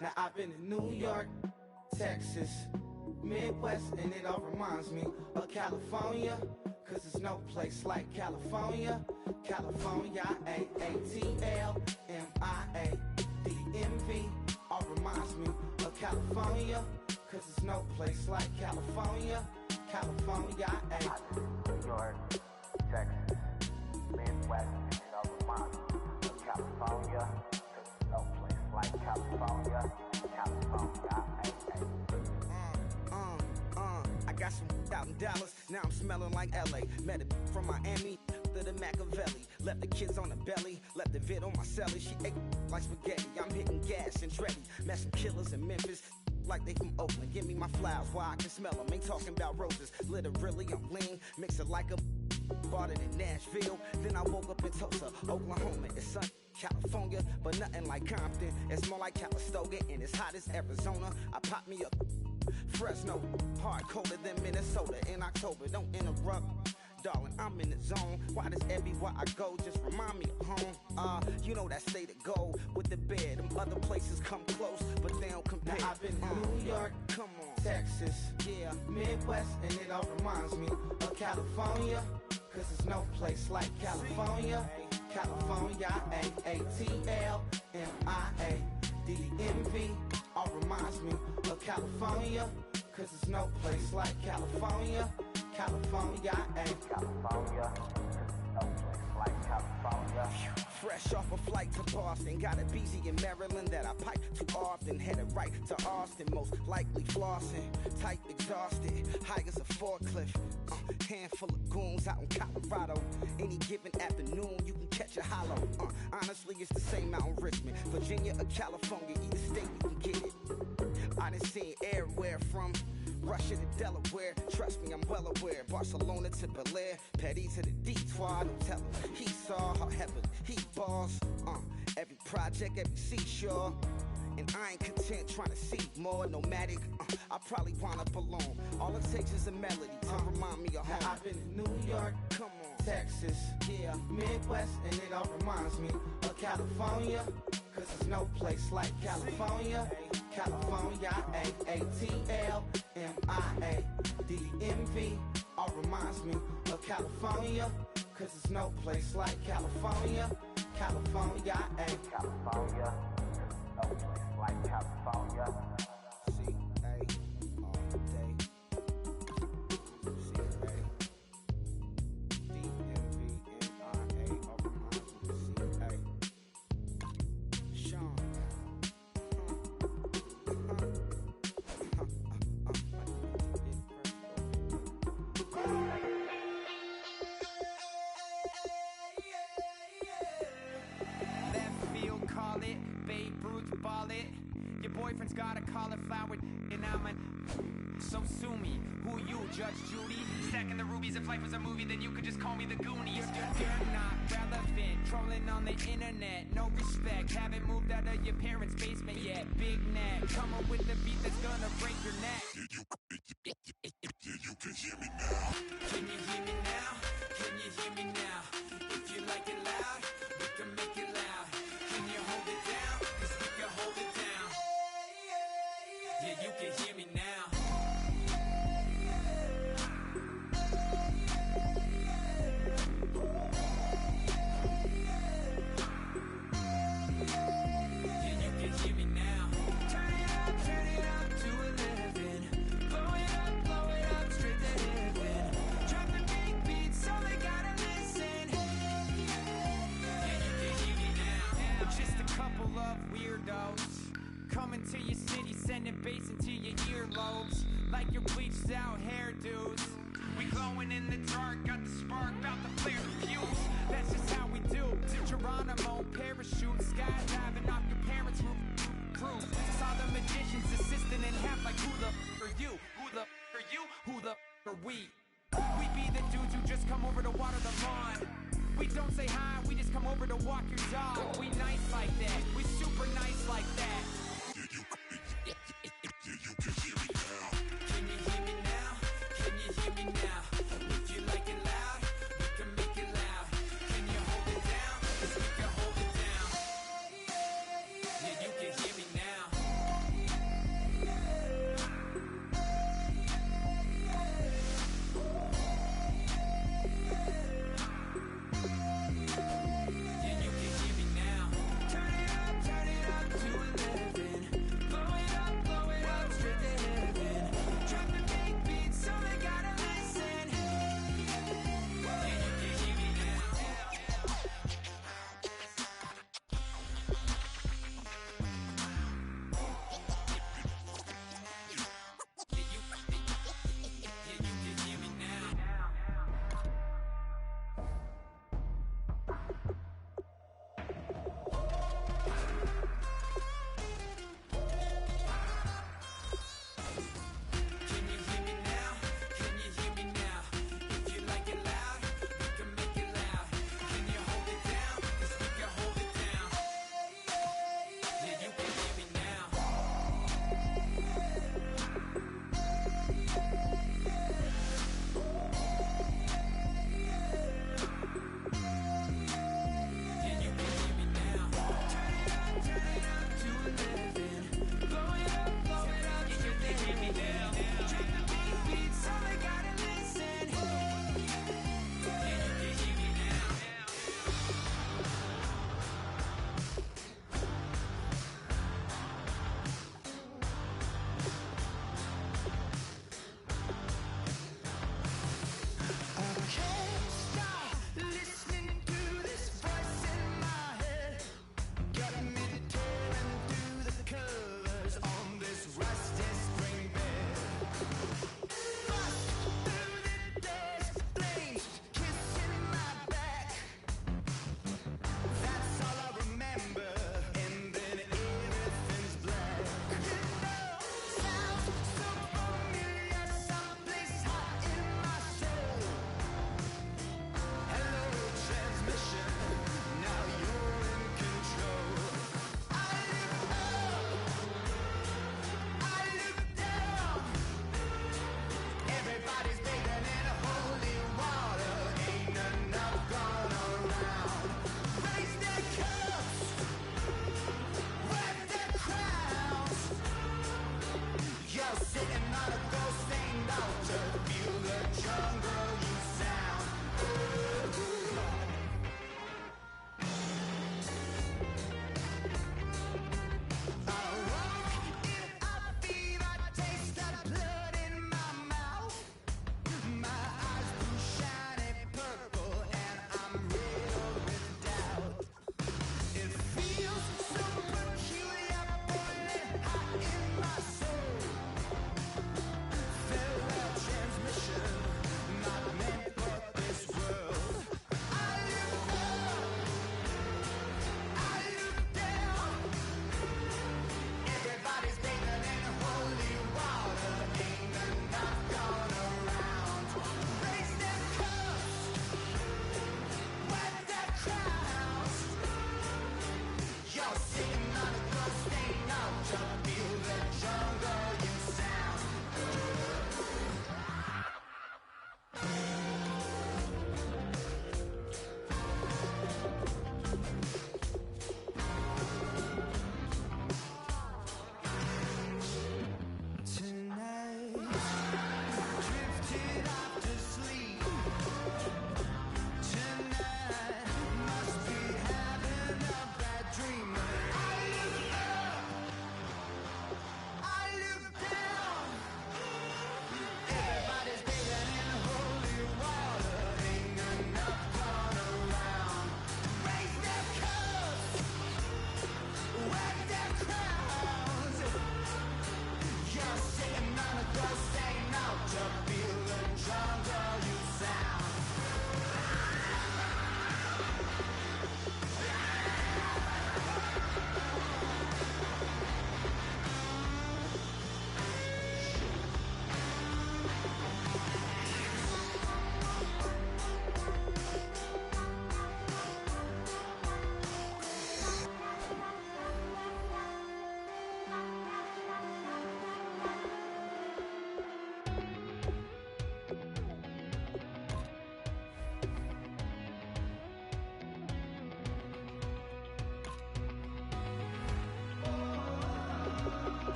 Now I've been in New York, Texas, Midwest, and it all reminds me of California, cause there's no place like California. California, A-A-T-L-M-I-A-D-M-V, all reminds me of California, cause there's no place like California. California, New York, Texas, Midwest, and it all reminds me of California, cause there's no place like California. California, I got some out in Dallas, now I'm smelling like LA. Met a from Miami to the Machiavelli. Left the kids on the belly, left the vid on my celly. She ate like spaghetti, I'm hitting gas and Dreddy. Met some killers in Memphis, like they from Oakland. Give me my flowers while I can smell them. Ain't talking about roses, literally I'm lean. Mix it like a bought it in Nashville. Then I woke up in Tulsa, Oklahoma. It's sun, California, but nothing like Compton. It's more like Calistoga and it's hot as Arizona. I pop me up Fresno, hard colder than Minnesota in October. Don't interrupt, darling, I'm in the zone. Why does everywhere I go just remind me of home? You know that state of gold with the bed. Them other places come close, but they don't compare. Now I've been in New York, come on, Texas, yeah, Midwest, and it all reminds me of California, cause there's no place like California. California, A-A-T-L-M-I-A-D-M-V, all reminds me of California, cause there's no place like California. California, California, no place like California. Fresh off a flight to Boston, got a BZ in Maryland that I pipe too often. Headed right to Austin, most likely flossing. Tight, exhausted, high as a forklift. Handful of goons out in Colorado. Any given afternoon, you can catch a hollow. Honestly, it's the same out in Richmond, Virginia or California. Either state you can get it. I done seen everywhere from Russia to Delaware, trust me, I'm well aware. Barcelona to Bel Air, Petty to the Detroit. Don't tell him he saw how heaven he balls. Every project, every seashore. And I ain't content trying to see more nomadic. I probably wind up alone. All it takes is a melody to remind me of home. Now I've been in New York, come on, Texas, yeah, Midwest, and it all reminds me of California, cause there's no place like California. California, A-A-T-L-M-I-A-D-M-V, all reminds me of California, cause there's no place like California. California, California, no place like California. C-A all day. C-A D-M-V-M-I-A, all reminds me of C-A. Sean. Left field, call it. Babe Ruth, ball it. Your boyfriend's got a cauliflower, and I'm an. So sue me. Who you, Judge Judy? Stacking the rubies. If life was a movie, then you could just call me the Goonies. You're not relevant. Trolling on the internet. No respect. Haven't moved out of your parents' basement yet. Big neck. Come up with the beat that's gonna break your neck. You can hear me now. Can you hear me now? Can you hear me now? If you like it loud, we can make it loud. Can you hold it down? Cause we can hold it down. Yeah, you can hear me now. Yeah, you can hear me now. Turn it up to 11. Blow it up, straight to heaven. Drop the big beats so they gotta listen. Yeah, you can hear me now. Just a couple of weirdos coming to your city, sending bass into your earlobes like your bleached out hairdos. We glowing in the dark, got the spark, bout to flare the fuse. That's just how we do. To Geronimo, parachute, skydiving off your parents' roof. Cruise. Saw the magician's assistant in half like who the are you? Who the are you? Who the are we? We be the dudes who just come over to water the lawn. We don't say hi, we just come over to walk your dog. We nice like that, we super nice like that. You can hear me now. Can you hear me now? Can you hear me now? If you like it loud, we can make it loud. Can you hold it down? Cause we can hold it down. Yeah, you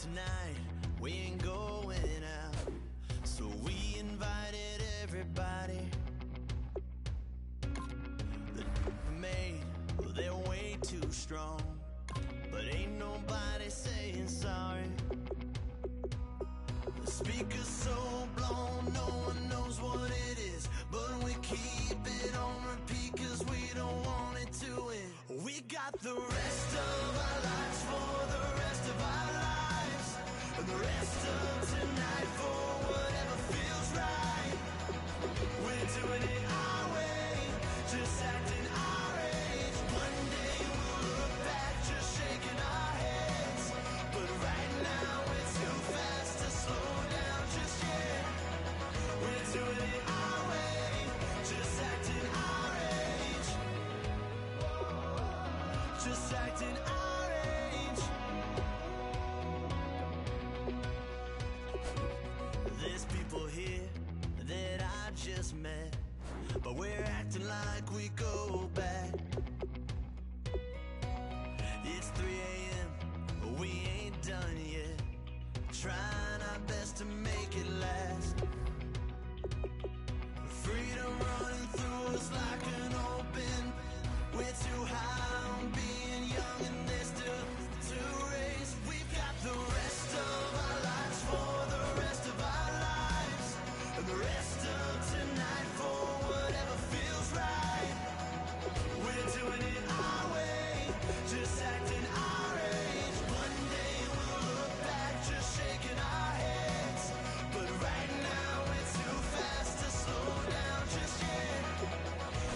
tonight we ain't going out, so we invited everybody. The made, well, they're way too strong, but ain't nobody saying sorry. The speaker's so blown, no one knows what it is, but we keep it on repeat cause we don't want it to end. We got the rest of our lives for the rest of our lives, and the rest of tonight for whatever feels right. We're doing it our way, just acting our age. One day we'll look back just shaking our heads, but right now we're too fast to slow down just yet. We're doing it our way, just acting our age. Just acting our age. There's people here that I just met, but we're acting like we go back. It's 3 a.m., but we ain't done yet, trying our best to make it last. Freedom running through us like an open. We're too high on being young and there's still to race. We've got the rest of our lives for the rest of our lives, and the rest of tonight for whatever feels right. We're doing it our way, just acting our age. One day we'll look back just shaking our heads, but right now we're too fast to slow down just yet.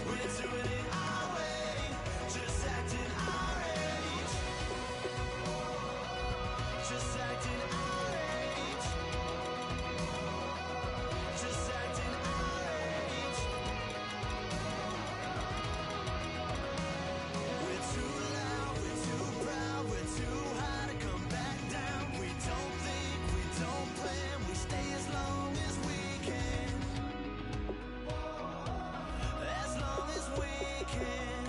We're doing it our way, just acting our age. Just acting our age. Just acting our age. We're too loud, we're too proud, we're too high to come back down. We don't think, we don't plan, we stay as long as we can. As long as we can.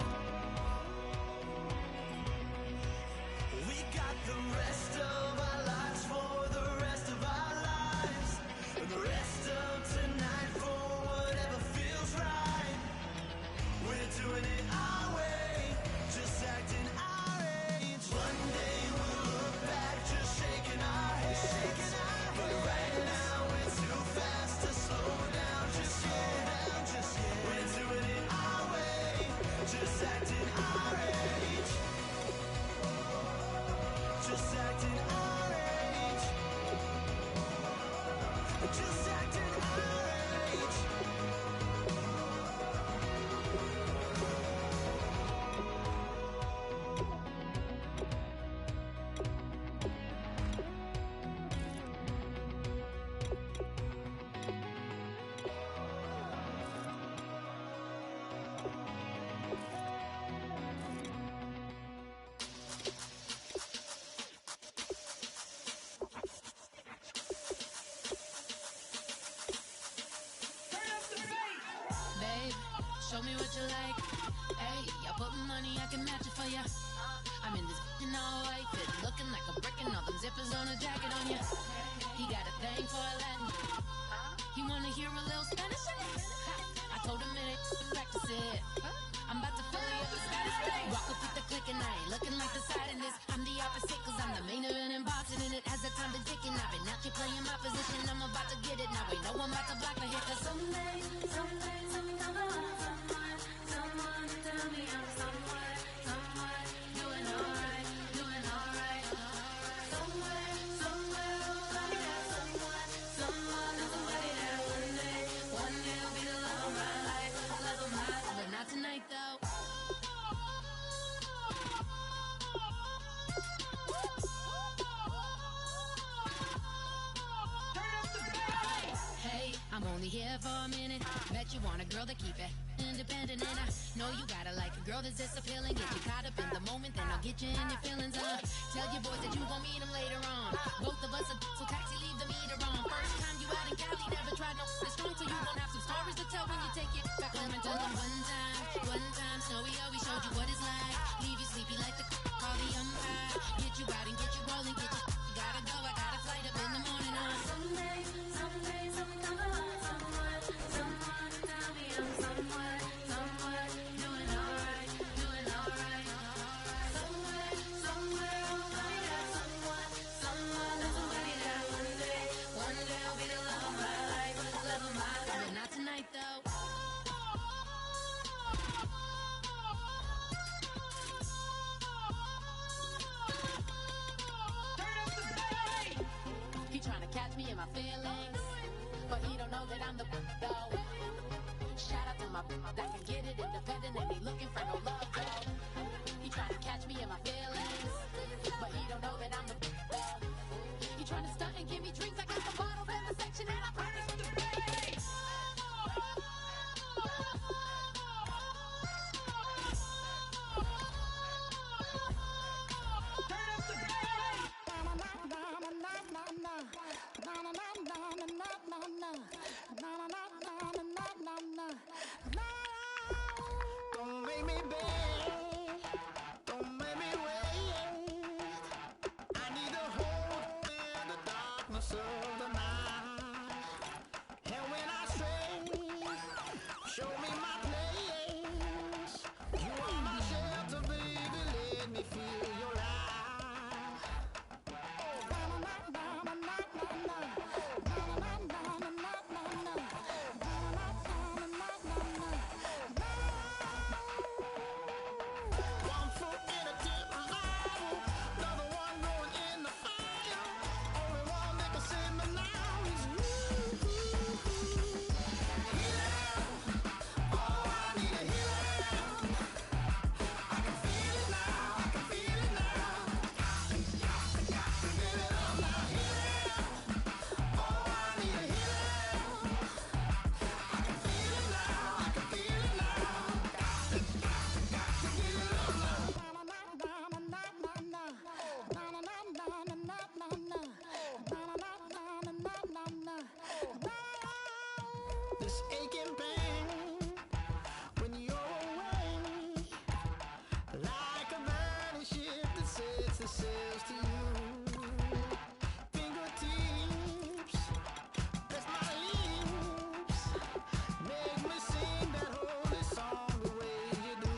We got the rest of our lives for the rest of our lives, and the rest of tonight for whatever feels right. We're doing it our way, just acting our age. One day we'll look back just shaking our heads, but right now we're too fast to slow down just yet. We're doing it our way, just acting our age. Just acting our age. Just acting our age. Babe, show me what you like. Hey, I put money, I can match it for ya. I'm in this in all white fit, looking like a brick and all them zippers on a jacket on ya. He got a thing for a Latin. He wanna hear a little Spanish? I told him it ain't practice it. I'm about to fill you up with Spanish thing. Rock with the click and I ain't looking like the side in this. I'm the opposite cause I'm the main event in boxing and it has the time been ticking. I've been out here playing my position, I'm about to get it. Now we know I'm about to block the hit cause someday I want someone to tell me I'm someone doing alright, doing alright. Somewhere, I got someone that's somebody that one day will be the love of my life, but not tonight though. Hey, I'm only here for a minute. Bet you want a girl to keep it independent, and I know you gotta like a girl that's this appealing. Get you caught up in the moment, then I'll get you in your feelings. Tell your boys that you gon' meet them later on. Both of us are so taxi, leave the meter on. First time you out in Cali, never tried no this strong, so you gon' have some stories to tell when you take it back home and tell them one time, Snowy always showed you what it's like. Leave you sleepy like the call the umpire. Get you out and get you rolling, get you gotta gotta go, I got a flight up in the morning. Someday, something come along. Someone to tell me I'm somewhere, doing alright. Somewhere, I'll find out someone that's somebody that one day I'll be the love of my life, but not tonight though. He tryna catch me in my feelings, but he don't know that I'm the though. Shout out to my that can get it independent and he looking for no love though. He tryna catch me in my feelings, but he don't know that I'm the though. He tryna stunt and give me drinks. I got the bottles in the section and I promise to pay. Don't make me beg, don't make me wait. I need a hold in the darkness of the night. And when I stray, show me my place. You are my shelter, baby, let me feel your light. One foot in a tip of fire, another one going in the fire. Only one that can save me now is you. Healer, oh, I need a healer. I can feel it now, I can feel it now. Got to get it up now. Healer, oh, I need a healer. I can feel it now, I can feel it now. Got to get it up now. This aching pain when you're away, like a burning ship that sets the sails to you. Fingertips, that's my lips, make me sing that holy song the way you do.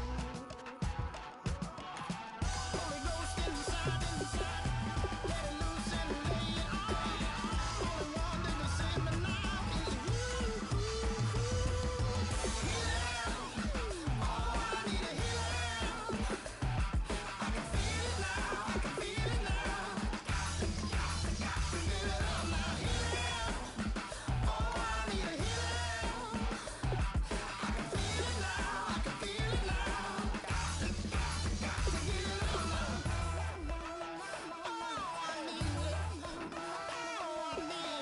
Holy Ghost inside, let it loose and lay it on. Only one that can save me now is you. Healer, oh, I need a healer. I can feel it now, I can feel it now. Got to get it up now. Healer, oh, I need a healer. I can feel it now, I can feel it now. Got to get it up now. Oh, I need it. Oh, I need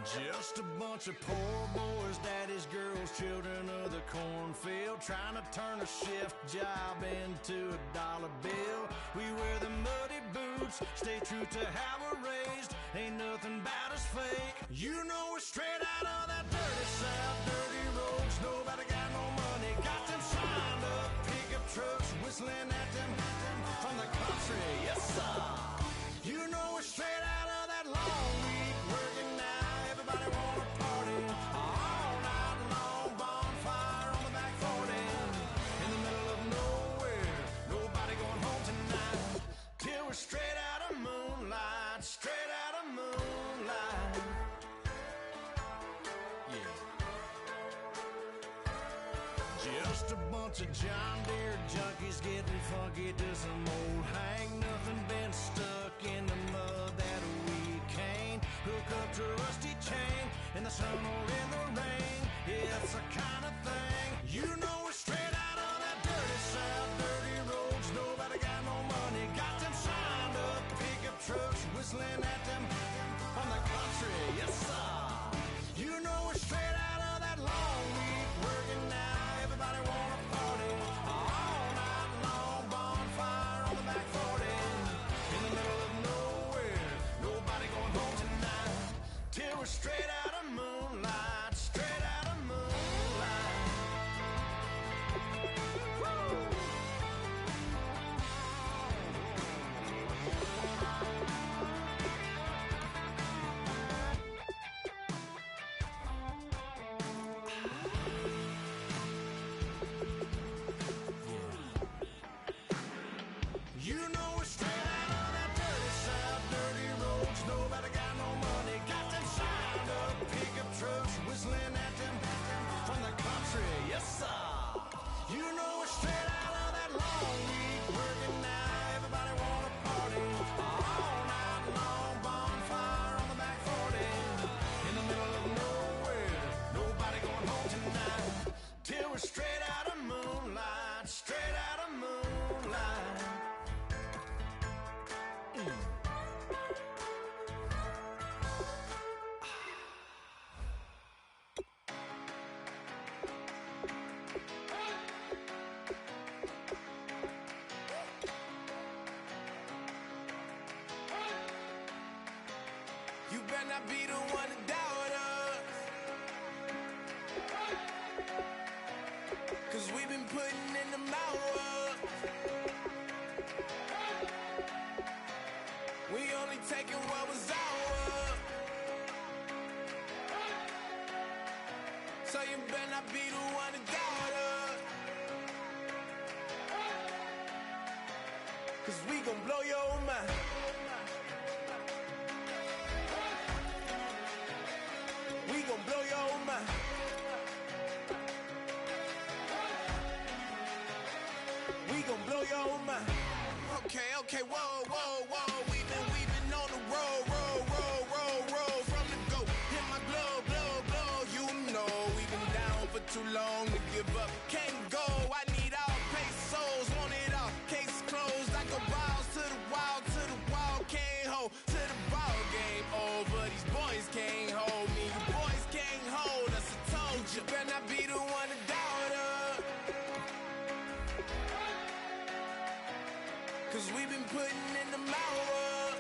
Just a bunch of poor boys, daddy's girls, children of the cornfield, trying to turn a shift job into a dollar bill. We wear the muddy boots, stay true to how we're raised. Ain't nothing about us fake. You know we're straight out of that dirty south, dirty roads. Nobody got no money, got them signed up pickup trucks, whistling at them from the country. Yes, sir. You know we're straight out of that long week working now. Everybody wanna party all night long. Bonfire on the back 40 in the middle of nowhere. Nobody going home tonight till we're straight out of moonlight. Straight out of moonlight. Yeah. Just a bunch of John Deere junkies getting funky to some old hang. Nothing been stuck in the mud that we can't hook up to a rusty chain in the sun or in the rain. It's the kind of thing you know we're straight out of that dirty south, dirty roads. Nobody got no money, got them signed up pickup trucks whistling at them on the country. Yes sir. You know we're straight out of that long week working now. Everybody wanna party all night long. Bonfire on the back 40 in the middle of nowhere. Nobody going home tonight till we're straight out of moonlight. Straight out of moonlight. Woo! You know we're straight out of that dirty south, dirty roads. Nobody got no money, got them signed up pickup trucks whistling at them from the country. Yes sir. You know we're straight out of that long week working now. Everybody wanna party all night long. Bonfire on the back 40 in the middle of nowhere. Nobody going home tonight till we're straight out of moonlight. Straight out of moonlight. You better not be the one to doubt us, 'cause we've been putting in the hours. We only taking what was ours. So you better not be the one to doubt us, 'cause we gon' blow your mind. We gon' blow your mind. We gon' blow your mind. Okay, whoa. We've been on the road from the go. Hit my blow. You know we've been down for too long to give up. Can't go. I need all pesos, want it all. Case closed. I go balls to the wall, can't hold to the ball game over. These boys can't hold me. You boys can't hold us. I told you. Better not be the one to doubt us, 'cause we've been putting in the hours.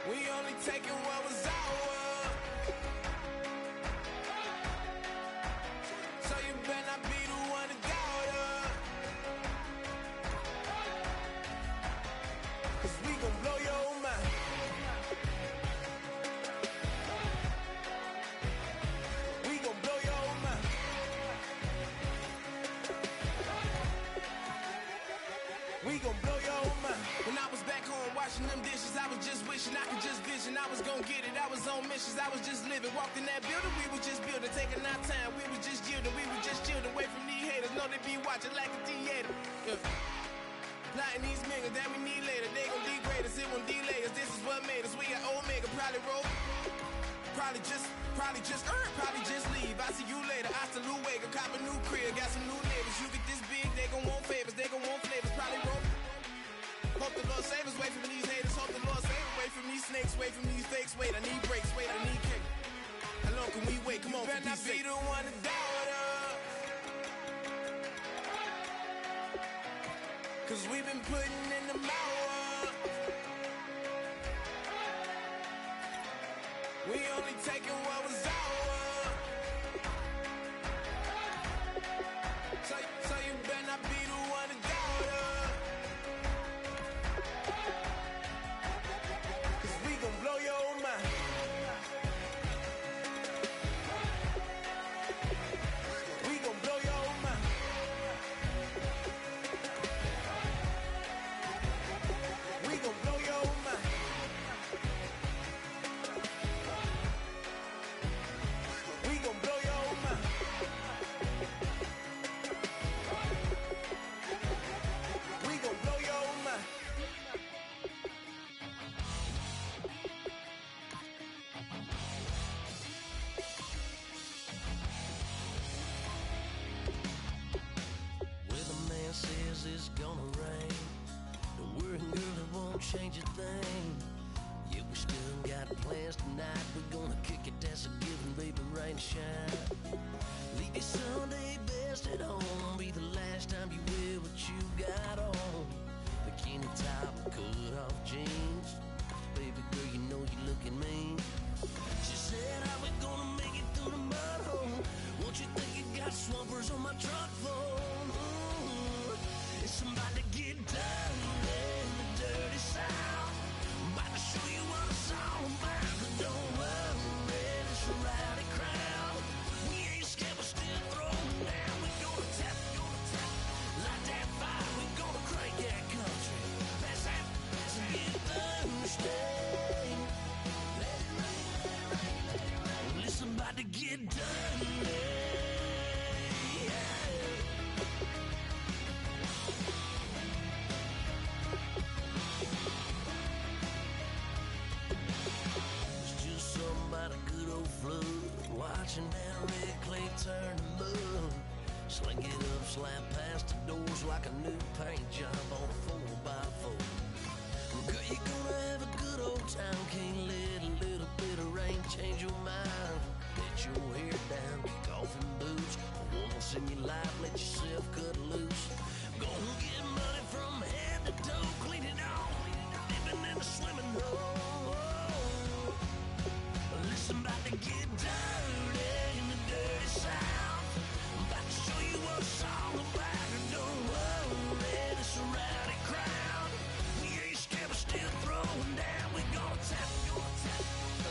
We only taking what was ours. So you better not be the one to doubt us, 'cause we gon' blow your mind. We gon' blow your mind. We gon' blow your mind. When I was back home washing them dishes, I was just wishing I could just vision. I was gon' get it. I was on missions. I was just living. Walked in that building, we was just building, taking our time. We was just yielding. We was just chilling away from these haters. Know they be watching like a theater. Yeah. Plotting these niggas that we need later. They gon' degrade us, it won't delay us. This is what made us. We got Omega, probably roll. Probably just leave. I see you later. I salute Wega, cop a new crib, got some new neighbors. You get this big, they gon' want favors, they gon' want flavors. Probably roll. Hope the Lord save us, wait from these haters. Hope the Lord save us, wait from these snakes, wait from these fakes. Wait, I need breaks, wait, I need cake. How long can we wait? Come on, for peace sake. You better not be the one to doubt us, 'cause we've been putting in the hours. We only taking what was ours. So you better not be the one to doubt us, 'cause we gon' blow your mind. We gon' blow your mind. We gon' blow your mind. We gon' blow your won't change a thing. Yeah, we still got plans tonight. We're gonna kick it, that's a given, baby, rain or shine. Leave your Sunday best at home. Be the last time you wear what you got on. Bikini top, cut off jeans. Baby girl, you know you looking mean. She said, how we gonna make it through the mud hole? Won't you think you got swampers on my truck phone? It's about to get dirty in the dirty South. I'm about to show you what it's all about. But don't worry, it's a rowdy crowd. We ain't scared, we're still throwing down. We gonna tap, light that fire. We gonna crank that country. Pass that, and get Thursday. Let it rain, let it rain, let it rain. Well, it's about to get dirty. Watching that red clay turn to mud. Sling it up, slap past the doors like a new paint job on a 4x4. Girl, you're gonna have a good old time. Can't let a little bit of rain change your mind. Let your hair down, kick off in boots. Once in your life, let yourself cut loose. Gonna get money from head to toe, clean it off, living in a swimming hole. Listen, about to get dirty in the dirty South. I'm about to show you what it's all about. And don't worry, it's a rowdy crowd. We ain't scared, we're still throwing down. We gonna tap,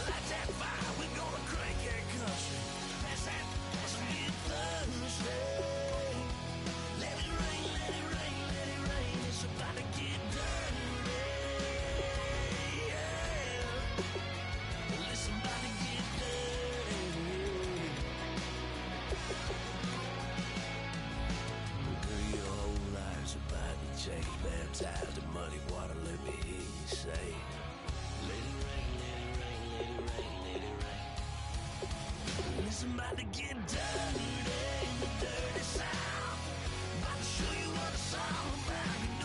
light that fire. We gonna crank that country. Pass that, and get Thursday. Let it rain, let it rain, let it rain. It's about to get dirty. Yeah. Listen, about to get dirty. Girl, your whole life's about to change. Baptized in muddy water, let me hear you say, let it rain, let it rain, let it rain, let it rain. Listen, about to get dirty in the dirty South. About to show you what it's all about.